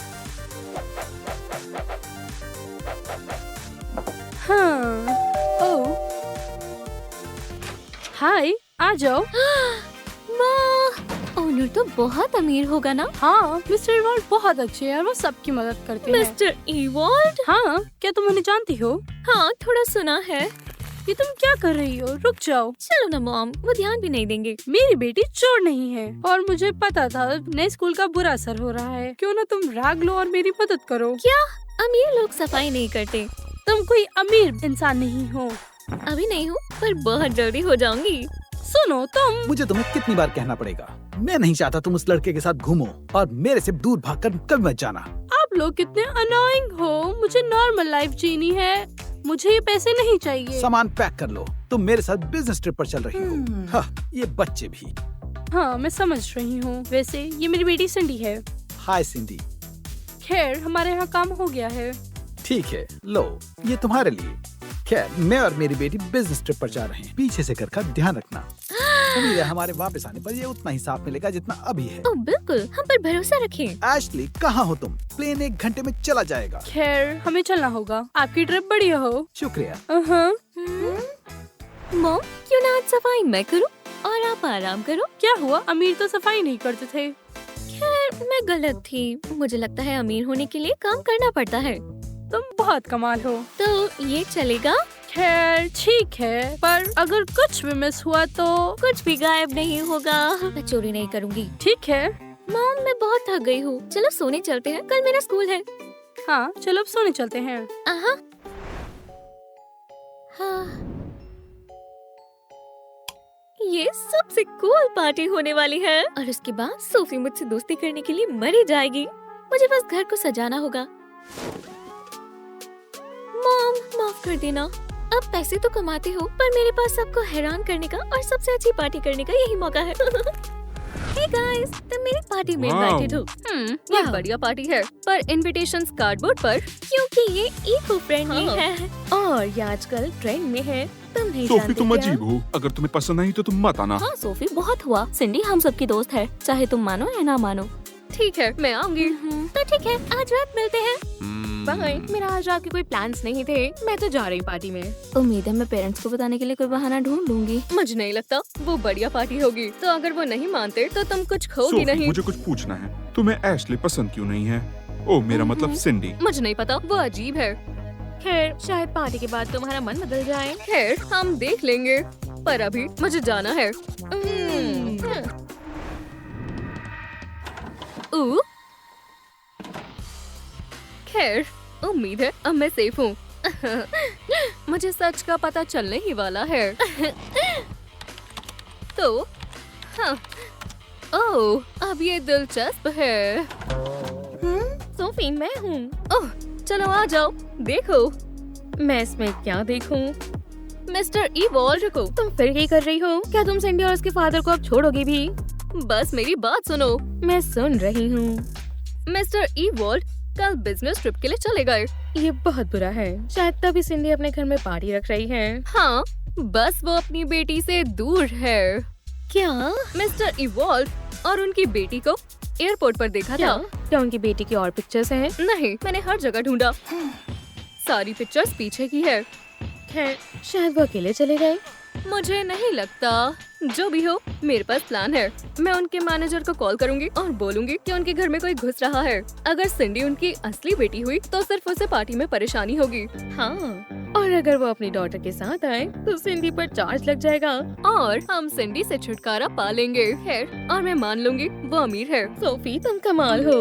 [SPEAKER 7] हाँ। ओह, हाय, आ जाओ।
[SPEAKER 4] वाह, ओनर तो बहुत अमीर होगा ना?
[SPEAKER 7] हाँ, मिस्टर इवॉल्ड बहुत अच्छे हैं और वो सबकी मदद करते हैं।
[SPEAKER 4] Mister evolved?
[SPEAKER 7] हाँ, क्या तुम उन्हें जानती हो?
[SPEAKER 4] हाँ, थोड़ा सुना है।
[SPEAKER 7] ये तुम क्या कर रही हो? रुक जाओ।
[SPEAKER 4] चलो ना मॉम, वो ध्यान भी नहीं देंगे।
[SPEAKER 7] मेरी बेटी चोर नहीं है और मुझे पता था नए स्कूल का बुरा असर हो रहा है। क्यों ना तुम राग लो और मेरी मदद करो।
[SPEAKER 4] क्या अमीर लोग सफाई नहीं करते?
[SPEAKER 7] तुम कोई अमीर इंसान नहीं हो।
[SPEAKER 4] अभी नहीं हूँ, पर बहुत जल्दी हो जाऊंगी।
[SPEAKER 7] सुनो तुम।
[SPEAKER 5] मुझे तुम्हें कितनी बार कहना पड़ेगा? मैं नहीं चाहता तुम उस लड़के के साथ घूमो और मेरे से दूर भागकर कभी मत जाना।
[SPEAKER 7] आप लोग कितने अनोइंग हो। मुझे नॉर्मल लाइफ जीनी है। मुझे ये पैसे नहीं चाहिए।
[SPEAKER 5] सामान पैक कर लो, तुम मेरे साथ बिजनेस ट्रिप पर चल रही हो। हाँ, ये बच्चे भी।
[SPEAKER 7] हाँ, मैं समझ रही हूँ। वैसे ये मेरी बेटी सिंडी है।
[SPEAKER 5] हाय सिंडी।
[SPEAKER 7] खैर, हमारे यहाँ काम हो गया है।
[SPEAKER 5] ठीक है, लो ये तुम्हारे लिए। खैर, मैं और मेरी बेटी बिजनेस ट्रिप पर जा रहे हैं। पीछे से घर का ध्यान रखना। उम्मीद है हमारे वापस आने पर ये उतना ही साफ मिलेगा जितना अभी है।
[SPEAKER 4] ओह बिल्कुल, हम पर भरोसा रखें।
[SPEAKER 5] एशली, कहाँ हो तुम? प्लेन 1 घंटे में चला जाएगा।
[SPEAKER 7] खैर, हमें चलना होगा। आपकी ट्रिप बढ़िया हो।
[SPEAKER 5] शुक्रिया।
[SPEAKER 7] हाँ।
[SPEAKER 4] मॉम, क्यों ना आज सफाई मैं करूँ?
[SPEAKER 1] और आप आराम करो।
[SPEAKER 7] क्या हुआ? अमीर तो सफाई नहीं करते थे।
[SPEAKER 4] खैर मैं गलत थी। मुझे लगता है अमीर होने के लिए काम करना पड़ता है।
[SPEAKER 7] तुम बहुत कमाल हो।
[SPEAKER 4] तो ये चलेगा?
[SPEAKER 7] खैर ठीक है, पर अगर कुछ भी मिस हुआ तो
[SPEAKER 1] कुछ भी गायब नहीं होगा।
[SPEAKER 4] मैं चोरी नहीं करूँगी।
[SPEAKER 7] ठीक है।
[SPEAKER 4] मॉम मैं बहुत थक गई हूँ, चलो सोने चलते हैं, कल मेरा स्कूल है।
[SPEAKER 7] हाँ चलो अब सोने चलते हैं।
[SPEAKER 4] हाँ।
[SPEAKER 1] ये सबसे कूल पार्टी होने वाली है
[SPEAKER 4] और उसके बाद
[SPEAKER 1] सोफी मुझसे दोस्ती करने के लिए मरी जाएगी।
[SPEAKER 4] मुझे बस घर को सजाना होगा।
[SPEAKER 1] मॉम माफ कर देना।
[SPEAKER 4] अब पैसे तो कमाते हो, पर मेरे पास सबको हैरान करने का और सबसे अच्छी पार्टी करने का यही मौका है।
[SPEAKER 1] हे गाइस, तुम मेरी पार्टी में
[SPEAKER 2] वाव।
[SPEAKER 1] इनवाइटेड हो
[SPEAKER 4] ये बढ़िया पार्टी है, पर इनविटेशंस कार्डबोर्ड पर।
[SPEAKER 1] क्योंकि ये इको फ्रेंडली
[SPEAKER 4] हाँ।
[SPEAKER 1] है और ये आजकल ट्रेंड में है। तुम नहीं
[SPEAKER 2] सोफी
[SPEAKER 1] जानते
[SPEAKER 2] तुम
[SPEAKER 1] क्या?
[SPEAKER 2] अजीब हो, अगर तुम्हें पसंद नहीं तो तुम मत आना।
[SPEAKER 1] हाँ सोफी बहुत हुआ। सिंडी हम सबकी दोस्त है, चाहे तुम मानो या ना मानो।
[SPEAKER 4] ठीक है मैं आऊंगी।
[SPEAKER 1] तो ठीक है, आज रात मिलते हैं।
[SPEAKER 4] बाय। मेरा आज रात के कोई प्लान्स नहीं थे, मैं तो जा रही पार्टी में।
[SPEAKER 1] उम्मीद है मैं पेरेंट्स को बताने के लिए कोई बहाना ढूंढ लूंगी।
[SPEAKER 4] मुझे नहीं लगता वो बढ़िया पार्टी होगी, तो अगर वो नहीं मानते तो तुम कुछ खोगी
[SPEAKER 2] सोफी
[SPEAKER 4] नहीं।
[SPEAKER 2] मुझे कुछ पूछना है, तुम्हें एशली पसंद क्यों नहीं है? ओ मेरा मतलब सिंडी।
[SPEAKER 4] मुझे नहीं पता, वो अजीब है।
[SPEAKER 1] खैर शायद पार्टी के बाद तुम्हारा मन बदल जाए।
[SPEAKER 4] खैर हम देख लेंगे, पर अभी मुझे जाना है। खैर उम्मीद है अब मैं सेफ हूँ। मुझे सच का पता चलने ही वाला है। तो हाँ, ओह अब ये दिलचस्प है।
[SPEAKER 1] सोफी मैं हूँ।
[SPEAKER 4] ओह चलो आ जाओ, देखो मैं इसमें क्या देखूं? मिस्टर इवॉल्व, रुको, तुम फिर क्या कर रही हो? क्या तुम सिंडी और उसके फादर को अब छोड़ोगे भी? बस मेरी बात सुनो। मैं सुन रही हूँ। मिस्टर इवॉल्व कल बिजनेस ट्रिप के लिए चले गए। ये बहुत बुरा है, शायद तभी सिंडी अपने घर में पार्टी रख रही है। हाँ, बस वो अपनी बेटी से दूर है।
[SPEAKER 1] क्या?
[SPEAKER 4] मिस्टर इवॉल्व और उनकी बेटी को एयरपोर्ट पर देखा था। क्या उनकी बेटी की और पिक्चर्स हैं? नहीं, मैंने हर जगह ढूंढा, सारी पिक्चर्स पीछे की है। खैर शायद वो अकेले चले गए, मुझे नहीं लगता। जो भी हो, मेरे पास प्लान है। मैं उनके मैनेजर को कॉल करूंगी और बोलूंगी कि उनके घर में कोई घुस रहा है। अगर सिंडी उनकी असली बेटी हुई तो सिर्फ उसे पार्टी में परेशानी होगी। हाँ, और अगर वो अपनी डॉटर के साथ आए तो सिंडी पर चार्ज लग जाएगा और हम सिंडी से छुटकारा पा लेंगे। खैर, और मैं मान लूंगी वो अमीर है। सोफी तुम कमाल हो।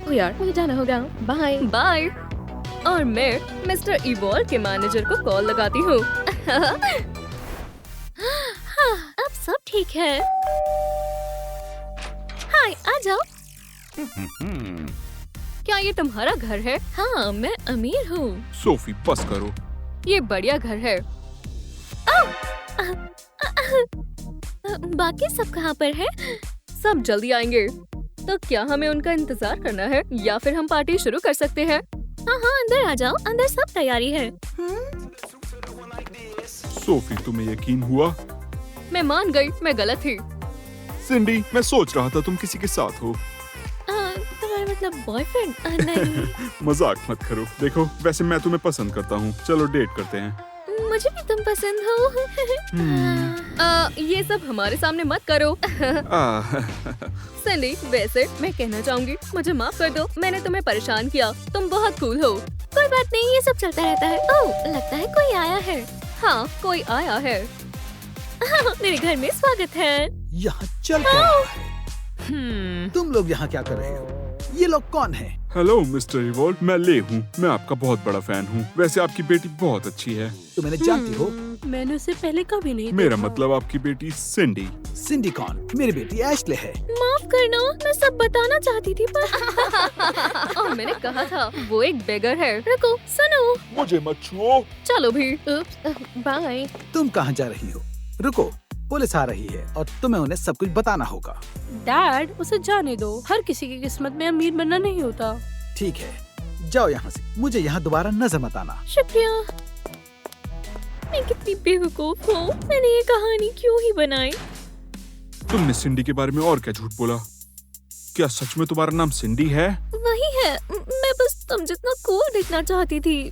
[SPEAKER 4] ओ यार मुझे जाना होगा, बाय बाय। और मैं मिस्टर इवॉल्व के मैनेजर को कॉल लगाती हूँ।
[SPEAKER 1] अब सब ठीक है। हाय आ जाओ।
[SPEAKER 4] क्या ये तुम्हारा घर है?
[SPEAKER 1] हाँ मैं अमीर हूँ।
[SPEAKER 2] सोफी बस करो।
[SPEAKER 4] ये बढ़िया घर है।
[SPEAKER 1] बाकी सब कहाँ पर है?
[SPEAKER 4] सब जल्दी आएंगे। तो क्या हमें उनका इंतजार करना है या फिर हम पार्टी शुरू कर सकते हैं?
[SPEAKER 1] हाँ अंदर आ जाओ, अंदर सब तैयारी है।
[SPEAKER 2] सोफी तुम्हें यकीन हुआ?
[SPEAKER 4] मैं मान गई, मैं गलत थी।
[SPEAKER 2] सिंडी मैं सोच रहा था तुम किसी के साथ हो।
[SPEAKER 1] तुम्हारा मतलब बॉयफ्रेंड? नहीं।
[SPEAKER 2] मजाक मत करो। देखो वैसे मैं तुम्हें पसंद करता हूँ, चलो डेट करते हैं।
[SPEAKER 1] मुझे भी तुम पसंद हो।
[SPEAKER 4] ये सब हमारे सामने मत करो। सिंडी वैसे मैं कहना चाहूंगी, मुझे माफ कर दो, मैंने तुम्हें परेशान किया। तुम बहुत कूल हो।
[SPEAKER 1] कोई बात नहीं, ये सब चलता रहता है। ओह लगता है कोई आया है।
[SPEAKER 4] हाँ कोई आया है।
[SPEAKER 1] मेरे घर में स्वागत है।
[SPEAKER 5] यहाँ चल कर तुम लोग यहाँ क्या कर रहे हो? ये लोग कौन हैं?
[SPEAKER 2] हेलो मिस्टर इवॉल्व, मैं ले हूँ। मैं आपका बहुत बड़ा फैन हूँ। वैसे आपकी बेटी बहुत अच्छी है।
[SPEAKER 5] तुम इन्हें जानती हो?
[SPEAKER 7] मैंने उसे पहले कभी नहीं
[SPEAKER 2] मेरा
[SPEAKER 7] देखा।
[SPEAKER 2] मतलब आपकी बेटी सिंडी।
[SPEAKER 5] सिंडी कौन? मेरी बेटी एशले है।
[SPEAKER 1] माफ करना, मैं सब बताना चाहती थी पर
[SPEAKER 4] और मैंने कहा था वो एक बेगर है।
[SPEAKER 1] रुको सुनो।
[SPEAKER 2] मुझे मत छुओ।
[SPEAKER 4] चलो भी। बाय।
[SPEAKER 5] तुम कहाँ जा रही हो? रुको, पुलिस आ रही है और तुम्हें उन्हें सब कुछ बताना होगा।
[SPEAKER 7] डैड उसे जाने दो, हर किसी की किस्मत में अमीर बनना नहीं होता।
[SPEAKER 5] ठीक है, जाओ यहाँ से। मुझे यहाँ दोबारा नजर मत आना।
[SPEAKER 1] शुक्रिया। मैं कितनी बेवकूफ हूँ, मैंने ये कहानी क्यों ही बनाई।
[SPEAKER 2] तुमने सिंडी के बारे में और क्या झूठ बोला? क्या सच में तुम्हारा नाम सिंडी है?
[SPEAKER 1] वही है, मैं बस तुम जितना कूल दिखना चाहती थी।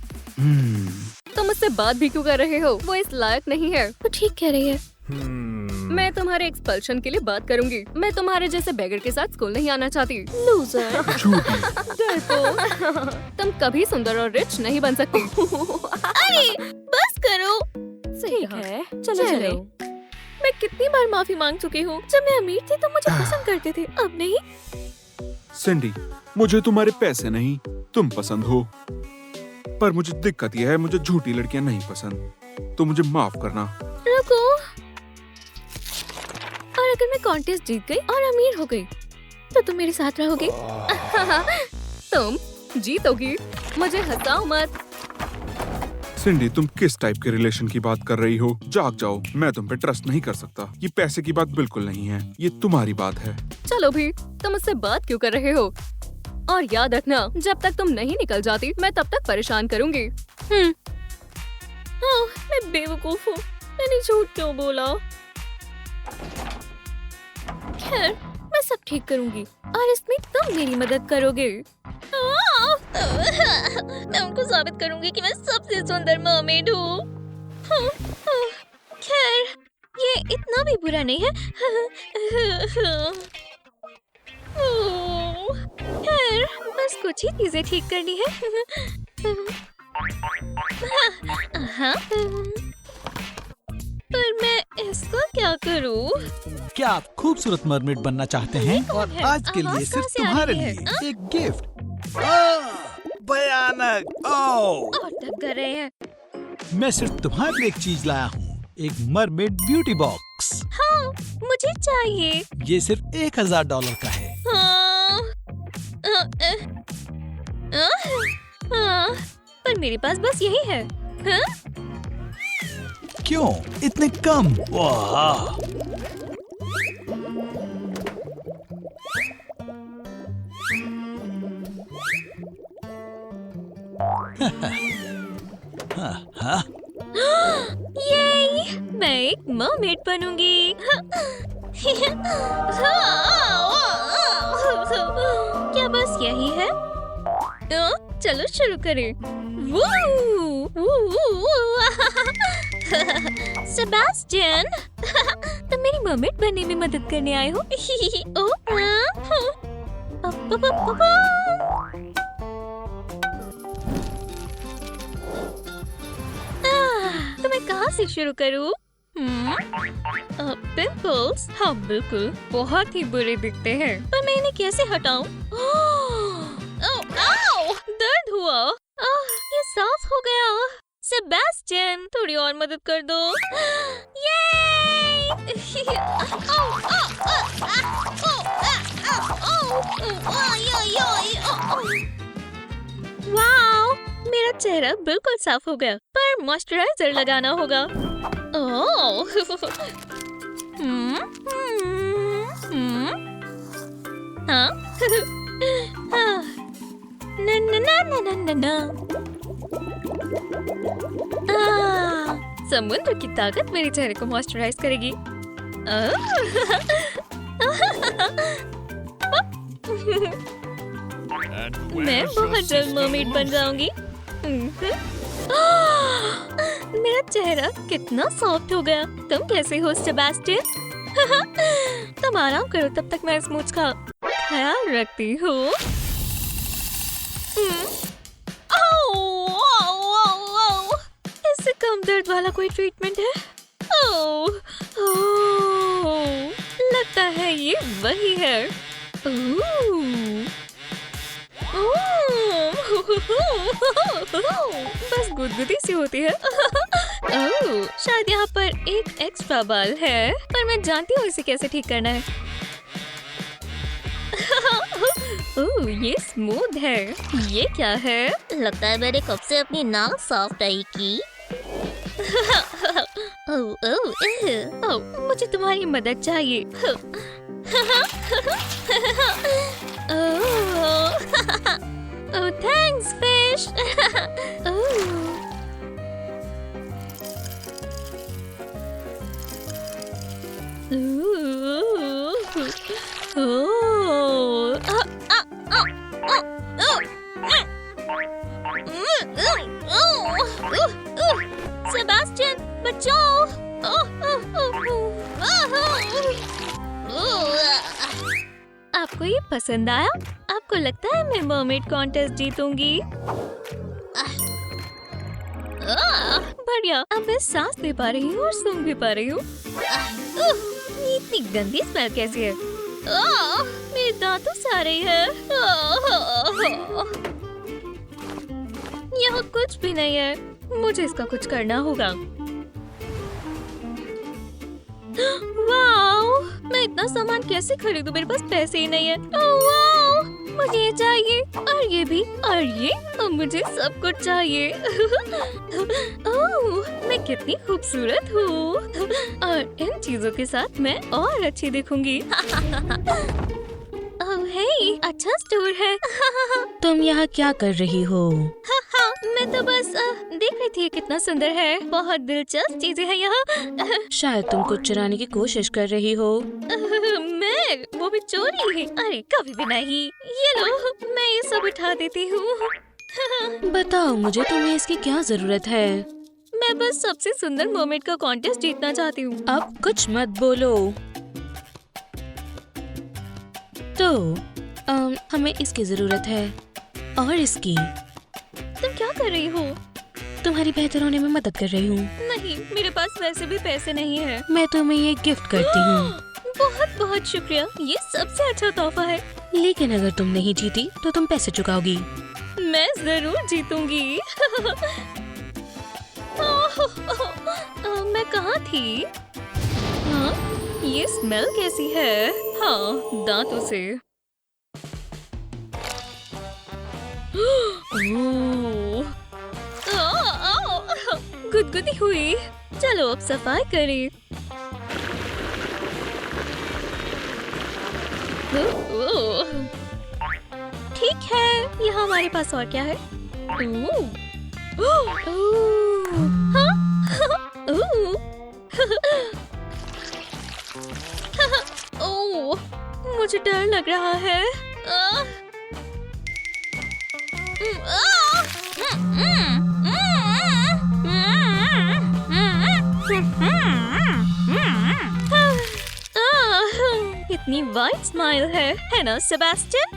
[SPEAKER 4] तुम उससे बात भी क्यों कर रहे हो? वो इस लायक नहीं है।
[SPEAKER 1] वो ठीक कह रही है।
[SPEAKER 4] मैं तुम्हारे एक्सपल्शन के लिए बात करूंगी। मैं तुम्हारे जैसे बेगर के साथ स्कूल नहीं आना चाहती। लूजर। डरपोक। तुम कभी सुंदर और रिच नहीं बन सकती।
[SPEAKER 1] अरे बस करो।
[SPEAKER 4] सही
[SPEAKER 1] ठीक
[SPEAKER 4] कहा।
[SPEAKER 1] है, चलो
[SPEAKER 4] चलो।
[SPEAKER 1] चलो। मैं कितनी बार माफी मांग चुकी हूँ। जब मैं अमीर थी तो मुझे पसंद करते थे, अब नहीं।
[SPEAKER 2] सिंडी, मुझे तुम्हारे पैसे नहीं, तुम पसंद हो। पर मुझे दिक्कत यह है, मुझे झूठी लड़कियां नहीं पसंद, तो मुझे माफ करना।
[SPEAKER 1] रुको। और अगर मैं कॉन्टेस्ट जीत गई और अमीर हो गई तो तुम मेरे साथ रहोगे?
[SPEAKER 4] तुम जीतोगी, मुझे हंसाओ मत।
[SPEAKER 2] सिंडी, तुम किस टाइप के रिलेशन की बात कर रही हो? जाग जाओ, मैं तुम पे ट्रस्ट नहीं कर सकता। ये पैसे की बात बिल्कुल नहीं है, ये तुम्हारी बात है।
[SPEAKER 4] चलो भी, तुम मुझसे बात क्यों कर रहे हो? और याद रखना, जब तक तुम नहीं निकल जाती मैं तब तक परेशान करूंगी।
[SPEAKER 1] हाँ, मैं बेवकूफ हूँ। मैंने झूठ क्यों बोला? खैर, मैं सब ठीक करूंगी और इसमें तुम मेरी मदद करोगे। मैं उनको साबित करूंगी कि मैं सबसे सुंदर मर्मेड हूँ। खैर, ये इतना भी बुरा नहीं है। खैर, बस कुछ ही चीजें ठीक करनी है। हाँ, पर मैं इसका क्या करूँ?
[SPEAKER 5] क्या आप खूबसूरत मरमेड बनना चाहते हैं? और
[SPEAKER 1] है?
[SPEAKER 5] आज के लिए
[SPEAKER 1] आवाज
[SPEAKER 5] सिर्फ
[SPEAKER 1] कहाँ से आ
[SPEAKER 5] तुम्हारे
[SPEAKER 1] रही है?
[SPEAKER 5] लिए एक गिफ्ट। भयानक! ओह!
[SPEAKER 1] और तक कर रहे हैं।
[SPEAKER 5] मैं सिर्फ तुम्हारे लिए एक चीज लाया हूँ, एक मरमेड ब्यूटी बॉक्स।
[SPEAKER 1] हाँ, मुझे चाहिए।
[SPEAKER 5] ये सिर्फ $1000 का है।
[SPEAKER 1] हाँ, हाँ, पर मेरे पास बस यही है। हाँ?
[SPEAKER 5] क्यों इतने कम? वाह! हाँ,
[SPEAKER 1] ये मैं एक मरमेड बनूंगी। क्या बस यही है? चलो शुरू करें। सेबास्टियन, तुम मेरी मरमेड बनने में मदद करने आए हो? तो मैं कहाँ से शुरू करूँ? पिंपल्स? हाँ बिल्कुल, बहुत ही बुरे दिखते हैं, पर मैं इन्हें कैसे हटाऊं? दर्द हुआ। ये साफ हो गया। सेबास्टियन, थोड़ी और मदद कर दो। वाओ, मेरा चेहरा बिल्कुल साफ हो गया, पर मॉइस्चराइजर लगाना होगा। हाँ? ना ना ना ना ना ना ना। समुद्र की ताकत मेरे चेहरे को मॉइस्चराइज करेगी। मैं बहुत जल्द मरमेड बन जाऊंगी। मेरा चेहरा कितना सॉफ्ट हो गया। तुम कैसे हो सेबास्टियन? तुम आराम करो, तब तक मैं इस मूंछ का ख्याल रखती हूँ। इससे कम दर्द वाला कोई ट्रीटमेंट है? लगता है ये वही है। बस गुदगुदी सी होती है। शायद यहाँ पर एक एक्स्ट्रा बाल है, पर मैं जानती हूँ इसे कैसे ठीक करना है। ये स्मूथ है। ये क्या है?
[SPEAKER 8] लगता है मैंने कब से अपनी नाक साफ नहीं की।
[SPEAKER 1] मुझे तुम्हारी मदद चाहिए। Thanks fish. सेबास्टियन, बचाओ।
[SPEAKER 4] आपको ये पसंद आया? आपको लगता है मैं मरमेड कॉन्टेस्ट जीतूंगी? बढ़िया, अब मैं सांस ले पा रही हूँ और सूंघ भी पा रही हूँ। ये इतनी गंदी स्मेल कैसी है? मेरे दांतों से आ रही है। यहाँ कुछ भी नहीं है, मुझे इसका कुछ करना होगा। वाओ, मैं इतना सामान कैसे खरीदूं? मेरे पास पैसे ही नहीं है। वाओ, मुझे ये चाहिए और ये भी और ये, और मुझे सब कुछ चाहिए। ओह, मैं कितनी खूबसूरत हूँ और इन चीजों के साथ मैं और अच्छी दिखूंगी। ओह हे, अच्छा स्टोर है।
[SPEAKER 1] तुम यहाँ क्या कर रही हो?
[SPEAKER 4] मैं तो बस देख रही थी कितना सुंदर है। बहुत दिलचस्प चीजें हैं यहाँ।
[SPEAKER 1] शायद तुम कुछ चुराने की कोशिश कर रही हो।
[SPEAKER 4] मैं? वो भी चोरी? अरे कभी भी नहीं। ये लो, मैं ये सब उठा देती हूँ।
[SPEAKER 1] बताओ मुझे, तुम्हें इसकी क्या जरूरत है?
[SPEAKER 4] मैं बस सबसे सुंदर मरमेड का कॉन्टेस्ट जीतना चाहती हूँ।
[SPEAKER 1] अब कुछ मत बोलो। तो हमें इसकी जरूरत है और इसकी।
[SPEAKER 4] तुम क्या कर रही हो?
[SPEAKER 1] तुम्हारी बेहतर होने में मदद कर रही हूँ।
[SPEAKER 4] नहीं, मेरे पास वैसे भी पैसे नहीं है।
[SPEAKER 1] मैं तुम्हें ये गिफ्ट करती हूँ।
[SPEAKER 4] बहुत बहुत शुक्रिया, ये सबसे अच्छा तोहफा है।
[SPEAKER 1] लेकिन अगर तुम नहीं जीती तो तुम पैसे चुकाओगी।
[SPEAKER 4] मैं जरूर जीतूंगी। मैं कहाँ थी? हाँ, ये स्मेल कैसी है? हाँ, दांतों से। गुदगुदी हुई। चलो अब सफाई करें। ठीक है, यहाँ हमारे पास और क्या है? मुझे डर लग रहा है। इतनी वाइट स्माइल है ना सेबेस्टियन?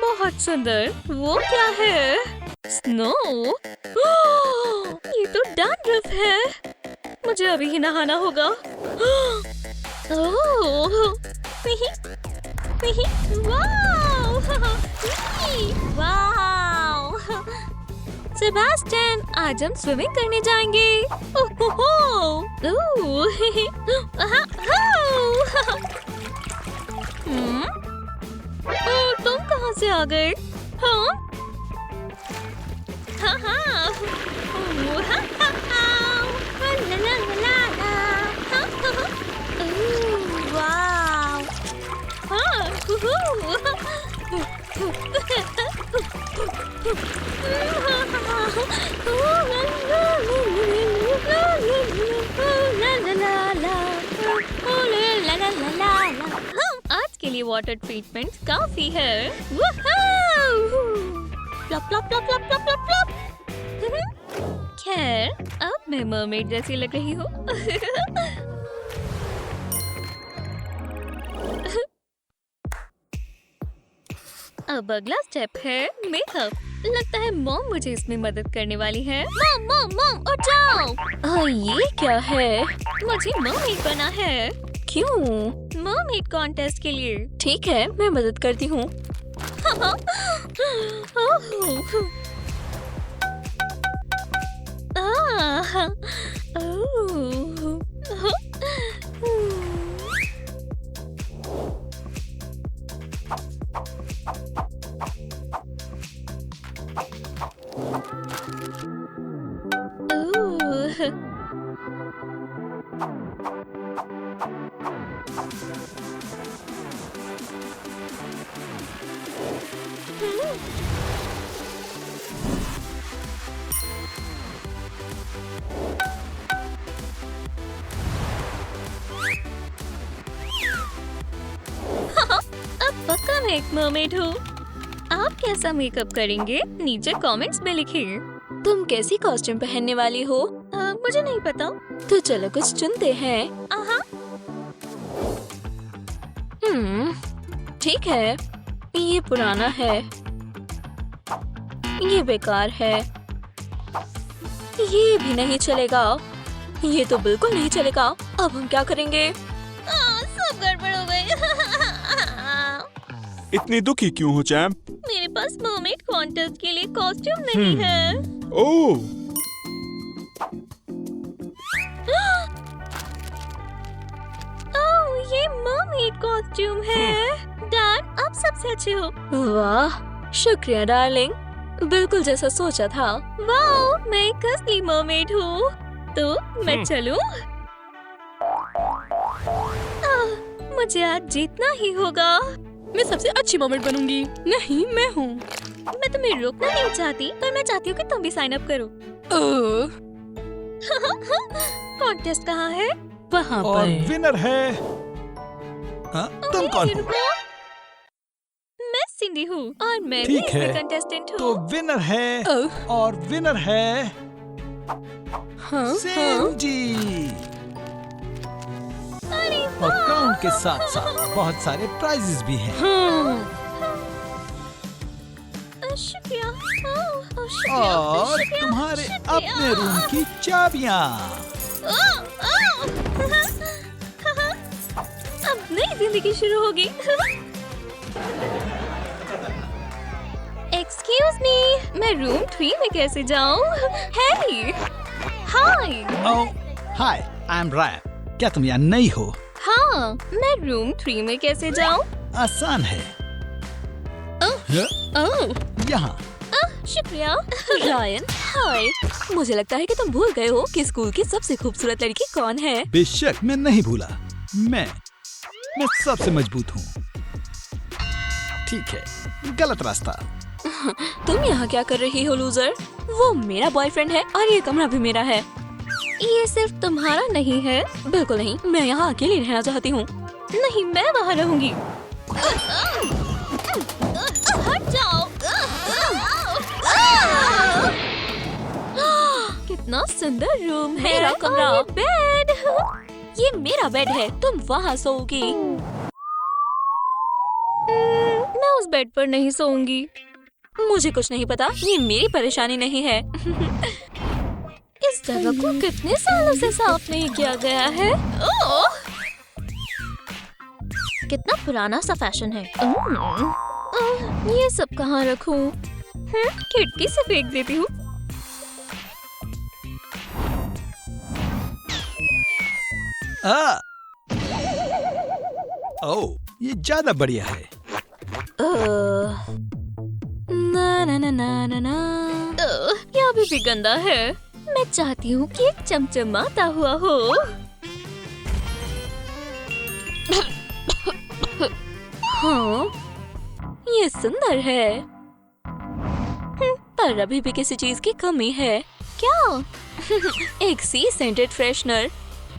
[SPEAKER 4] बहुत सुंदर। वो क्या है? स्नो? ये तो डैंड्रफ है। मुझे अभी ही नहाना होगा। वाओ! सेबेस्टियन, आज हम स्विमिंग करने जाएंगे। तुम कहाँ से आ गए? आज के लिए वाटर ट्रीटमेंट काफी है। प्लप प्लप प्लप प्लप प्लप प्लप प्लप। खैर, अब मैं मरमेड जैसी लग रही हूँ। अब अगला स्टेप है मेकअप। लगता है मॉम मुझे इसमें मदद करने वाली है। मॉम मॉम मॉम, उठ जाओ। ये क्या है? मुझे मरमेड बना है। क्यों? मरमेड कॉन्टेस्ट के लिए। ठीक है, मैं मदद करती हूँ। अब पक्का मैं एक मरमेड हूँ। आप कैसा मेकअप करेंगे? नीचे कमेंट्स में लिखिए। तुम कैसी कॉस्ट्यूम पहनने वाली हो? मुझे नहीं पता। तो चलो कुछ चुनते हैं। ठीक है, ये पुराना है, ये बेकार है, ये भी नहीं चलेगा, ये तो बिल्कुल नहीं चलेगा। अब हम क्या करेंगे?
[SPEAKER 8] सब गड़बड़ हो गई।
[SPEAKER 2] इतनी दुखी क्यों हो चैम्प?
[SPEAKER 8] मेरे पास मर्मेड कॉन्टेस्ट के लिए कॉस्ट्यूम नहीं है।
[SPEAKER 2] ओह,
[SPEAKER 8] ओह, ये मर्मेड कॉस्ट्यूम है। डैड, आप सबसे अच्छे हो।
[SPEAKER 4] वाह, शुक्रिया डार्लिंग, बिल्कुल जैसा सोचा था।
[SPEAKER 8] वाह, मैं एक असली मर्मेड हूँ। तो मैं चलूं? मुझे आज जीतना ही होगा।
[SPEAKER 7] मैं सबसे अच्छी मोमेंट बनूंगी। नहीं, मैं हूँ।
[SPEAKER 8] मैं तुम्हें रोकना नहीं चाहती, पर मैं चाहती हूँ कि तुम भी साइन अप करो। कॉन्टेस्ट कहाँ है?
[SPEAKER 7] वहाँ
[SPEAKER 5] और
[SPEAKER 7] पर।
[SPEAKER 5] विनर है। हाँ, तुम कौन हो?
[SPEAKER 8] मैं सिंडी हूँ और मैं भी
[SPEAKER 5] ठीक
[SPEAKER 8] इसमें
[SPEAKER 5] है।
[SPEAKER 8] कंटेस्टेंट
[SPEAKER 5] तो
[SPEAKER 8] हूँ।
[SPEAKER 5] विनर है
[SPEAKER 7] ओह,
[SPEAKER 5] और विनर है
[SPEAKER 7] हाँ,
[SPEAKER 5] सिंडी। और क्राउन के साथ साथ बहुत सारे प्राइजेस भी हैं।
[SPEAKER 8] शुक्रिया। शुक्रिया।
[SPEAKER 5] और तुम्हारे अपने रूम की चाबियाँ।
[SPEAKER 8] अब नई जिंदगी शुरू होगी। एक्सक्यूज मी, मैं रूम 3 में कैसे जाऊँ? Harry, hi.
[SPEAKER 5] Hi, I am Ryan. क्या तुम यहाँ नई हो?
[SPEAKER 8] हाँ, मैं रूम 3 में कैसे जाऊँ?
[SPEAKER 5] आसान है। यहाँ।
[SPEAKER 8] शुक्रिया।
[SPEAKER 4] रायन, हाय। मुझे लगता है कि तुम भूल गए हो कि स्कूल की सबसे खूबसूरत लड़की कौन है।
[SPEAKER 5] बेशक मैं नहीं भूला। मैं सबसे मजबूत हूँ। ठीक है, गलत रास्ता।
[SPEAKER 4] तुम यहाँ क्या कर रही हो लूजर? वो मेरा बॉयफ्रेंड है और ये कमरा भी मेरा है।
[SPEAKER 8] ये सिर्फ तुम्हारा नहीं है।
[SPEAKER 4] बिल्कुल नहीं, मैं यहाँ अकेली रहना चाहती हूँ।
[SPEAKER 8] नहीं, मैं वहाँ रहूंगी। हट जाओ।
[SPEAKER 4] कितना सुंदर रूम है।
[SPEAKER 8] मेरा
[SPEAKER 4] कमरा।
[SPEAKER 8] और ये बेड।
[SPEAKER 4] ये मेरा बेड है, तुम वहाँ सोओगी।
[SPEAKER 8] मैं उस बेड पर नहीं सोऊंगी।
[SPEAKER 4] मुझे कुछ नहीं पता, ये मेरी परेशानी नहीं है।
[SPEAKER 8] इस जगह को कितने सालों से साफ नहीं किया गया है। ओह! कितना पुराना सा फैशन है। ये सब कहाँ रखूं? खिड़की से फेंक देती हूँ।
[SPEAKER 5] ओह, ये ज्यादा बढ़िया है।
[SPEAKER 4] ना ना ना ना ना ना।
[SPEAKER 8] ये अभी भी गंदा है। मैं चाहती हूँ कि एक चमचमाता हुआ हो।
[SPEAKER 4] हाँ, ये सुंदर है। पर अभी भी किसी चीज की कमी है।
[SPEAKER 8] क्या?
[SPEAKER 4] एक सी सेंटेड फ्रेशनर,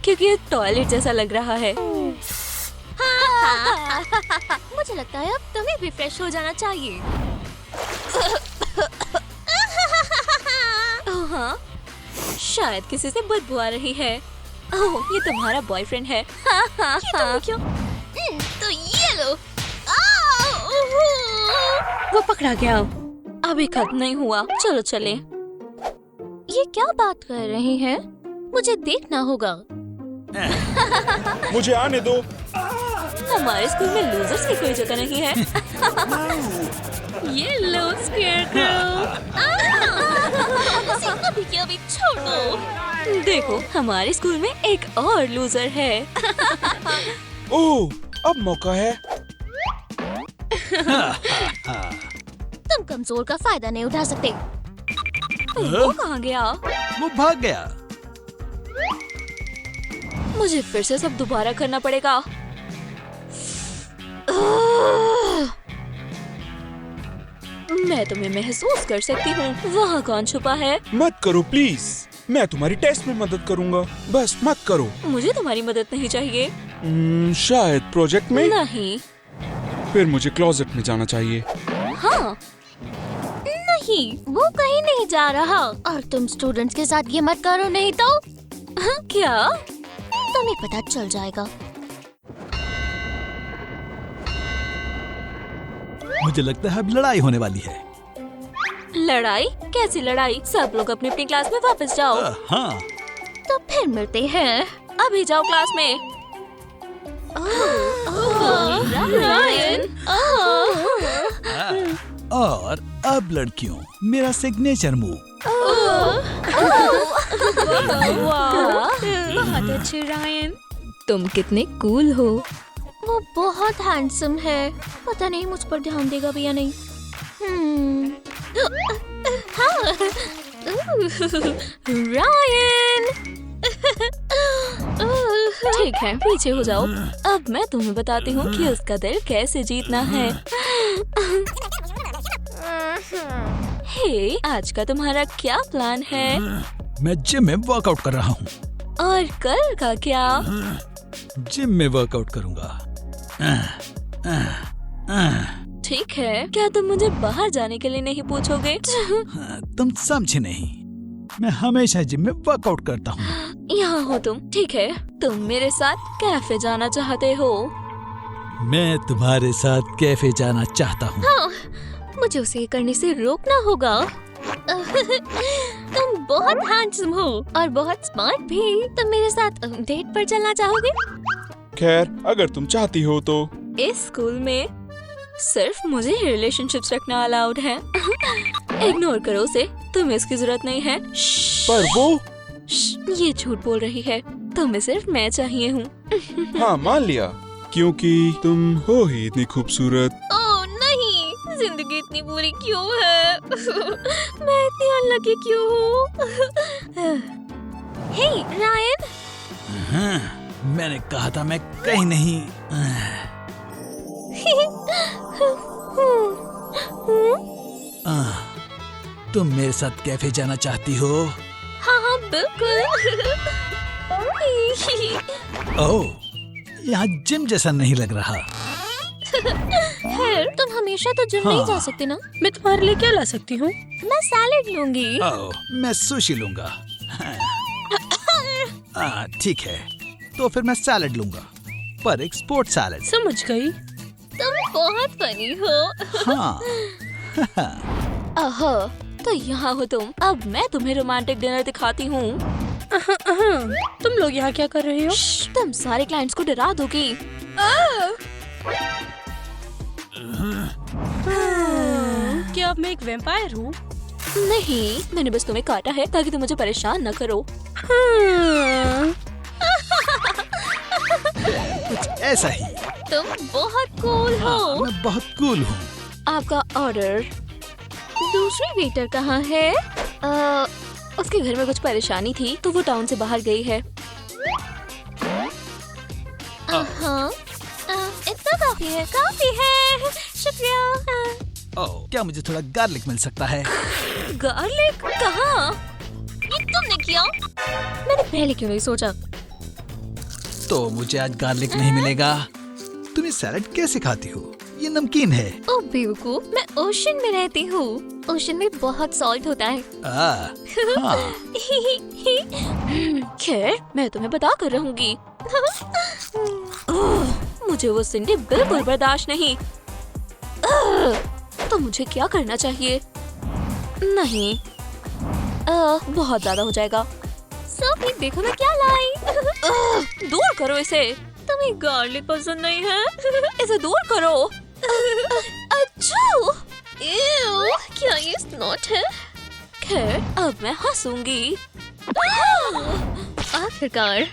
[SPEAKER 4] क्योंकि ये टॉयलेट जैसा लग रहा है।
[SPEAKER 8] मुझे लगता है अब तुम्हें भी फ्रेश हो जाना चाहिए।
[SPEAKER 4] ओह हाँ, शायद किसी से बदबू आ रही है। ओह, ये तुम्हारा बॉयफ्रेंड है।
[SPEAKER 8] ये क्यों? तो ये लो।
[SPEAKER 4] वो पकड़ा गया। अभी खत्म नहीं हुआ, चलो चले।
[SPEAKER 8] ये क्या बात कर रही हैं? मुझे देखना होगा।
[SPEAKER 2] मुझे आने दो।
[SPEAKER 4] हमारे स्कूल में लूजर्स की कोई जगह नहीं है।
[SPEAKER 8] ये लो स्केयरक्रो। अभी के अभी छोड़ दो।
[SPEAKER 4] देखो, हमारे स्कूल में एक और लूजर है।
[SPEAKER 2] ओह, अब मौका है।
[SPEAKER 8] तुम कमजोर का फायदा नहीं उठा सकते।
[SPEAKER 4] वो कहाँ गया?
[SPEAKER 5] वो भाग गया।
[SPEAKER 4] मुझे फिर से सब दोबारा करना पड़ेगा। मैं तुम्हें महसूस कर सकती हूँ। वहाँ कौन छुपा है?
[SPEAKER 2] मत करो प्लीज, मैं तुम्हारी टेस्ट में मदद करूँगा। बस मत करो।
[SPEAKER 4] मुझे तुम्हारी मदद नहीं चाहिए।
[SPEAKER 2] शायद प्रोजेक्ट में।
[SPEAKER 4] नहीं।
[SPEAKER 2] फिर मुझे क्लोजेट में जाना चाहिए।
[SPEAKER 4] हाँ,
[SPEAKER 8] नहीं, वो कहीं नहीं जा रहा। और तुम स्टूडेंट्स के साथ ये मत करो, नहीं तो
[SPEAKER 4] क्या?
[SPEAKER 8] तुम्हें पता चल जाएगा।
[SPEAKER 5] मुझे लगता है अब लड़ाई होने वाली है।
[SPEAKER 1] लड़ाई? कैसी लड़ाई? सब लोग अपनी अपनी क्लास में वापस जाओ।
[SPEAKER 5] हाँ।
[SPEAKER 1] तो फिर मिलते हैं। अभी जाओ क्लास में। रायन।
[SPEAKER 5] और अब लड़कियों, मेरा सिग्नेचर मूव।
[SPEAKER 1] बहुत अच्छे रायन।
[SPEAKER 4] तुम कितने कूल हो।
[SPEAKER 1] वो बहुत हैंडसम है। पता नहीं मुझ पर ध्यान देगा भी या नहीं। हाँ। रायन। ठीक है, पीछे हो जाओ। अब मैं तुम्हें बताती हूँ कि उसका दिल कैसे जीतना है। हे, आज का तुम्हारा क्या प्लान है?
[SPEAKER 5] मैं जिम में वर्कआउट कर रहा हूँ।
[SPEAKER 1] और कल का क्या?
[SPEAKER 5] जिम में वर्कआउट करूँगा।
[SPEAKER 1] ठीक है, क्या तुम मुझे बाहर जाने के लिए नहीं पूछोगे?
[SPEAKER 5] तुम समझे नहीं, मैं हमेशा जिम में वर्कआउट करता हूँ।
[SPEAKER 1] यहाँ हो तुम। ठीक है, तुम मेरे साथ कैफे जाना चाहते हो?
[SPEAKER 5] मैं तुम्हारे साथ कैफे जाना चाहता हूँ।
[SPEAKER 1] हाँ, मुझे उसे करने से रोकना होगा। तुम बहुत हैंडसम हो और बहुत स्मार्ट भी। तुम मेरे साथ डेट पर चलना चाहोगे?
[SPEAKER 2] खैर, अगर तुम चाहती हो तो।
[SPEAKER 1] इस स्कूल में सिर्फ मुझे ही रिलेशनशिप्स रखना अलाउड है। इग्नोर करो उसे, तुम्हें इसकी जरूरत नहीं है।
[SPEAKER 2] पर वो।
[SPEAKER 1] ये झूठ बोल रही है। तुम्हें सिर्फ मैं चाहिए हूँ।
[SPEAKER 2] हाँ, मान लिया, क्योंकि तुम हो ही इतनी खूबसूरत।
[SPEAKER 1] ओह नहीं, जिंदगी इतनी बुरी क्यों है? मैं इतनी अनलकी क्यों हूँ? हे रायन।
[SPEAKER 5] मैंने कहा था मैं कहीं नहीं। तुम मेरे साथ कैफे जाना चाहती हो?
[SPEAKER 1] हाँ हाँ बिल्कुल।
[SPEAKER 5] ओह, यहाँ जिम जैसा नहीं लग रहा।
[SPEAKER 1] खैर, तुम हमेशा तो जिम नहीं जा सकते ना।
[SPEAKER 7] मैं तुम्हारे लिए क्या ला सकती हूँ?
[SPEAKER 1] मैं सैलेड लूंगी।
[SPEAKER 5] ओह, मैं सुशी लूंगा। ठीक है, तो फिर मैं सैलेड लूंगा, पर एक स्पोर्ट सैलेड।
[SPEAKER 7] समझ गई।
[SPEAKER 1] तुम बहुत फनी हो।
[SPEAKER 5] हाँ।
[SPEAKER 1] अहो, तो यहाँ हो तुम। अब मैं तुम्हें रोमांटिक डिनर दिखाती हूँ।
[SPEAKER 7] तुम लोग यहाँ क्या कर रहे हो?
[SPEAKER 1] तुम सारे क्लाइंट्स को डरा दोगी।
[SPEAKER 7] क्या अब मैं एक वैम्पायर हूँ?
[SPEAKER 1] नहीं, मैंने बस तुम्हें काटा है ताकि तुम मुझे परेशान न करो।
[SPEAKER 5] कुछ ऐसा ही।
[SPEAKER 1] तुम बहुत कूल हो।
[SPEAKER 5] मैं बहुत कूल हूँ।
[SPEAKER 1] आपका ऑर्डर। दूसरी वेटर कहाँ है? उसके घर में कुछ परेशानी थी तो वो टाउन से बाहर गई है। हाँ, इतना काफी है, काफी है। शुक्रिया।
[SPEAKER 5] ओह, क्या मुझे थोड़ा गार्लिक मिल सकता है?
[SPEAKER 1] गार्लिक? कहाँ? ये तुमने किया? मैंने पहले क्यों नहीं सोचा?
[SPEAKER 5] तो मुझे आज गार्लिक नहीं मिलेगा। तुम ये सैलेड कैसे खाती हो? ये नमकीन है।
[SPEAKER 1] ओ बेवकूफ, मैं ओशन में रहती हूँ। ओशन में बहुत सॉल्ट होता है।
[SPEAKER 5] हाँ।
[SPEAKER 1] खैर, मैं तुम्हें बता कर रहूंगी। मुझे वो सिंडी बिल्कुल बर्दाश्त नहीं। तो मुझे क्या करना चाहिए? नहीं, बहुत ज्यादा हो जाएगा। सोफी, देखो मैं क्या लाई। दूर करो इसे। तुम्हें गार्लिक पसंद नहीं है? इसे दूर करो। अच्छू! Ew, क्या ये स्नॉट है? खैर, अब मैं हंसूंगी। आखिरकार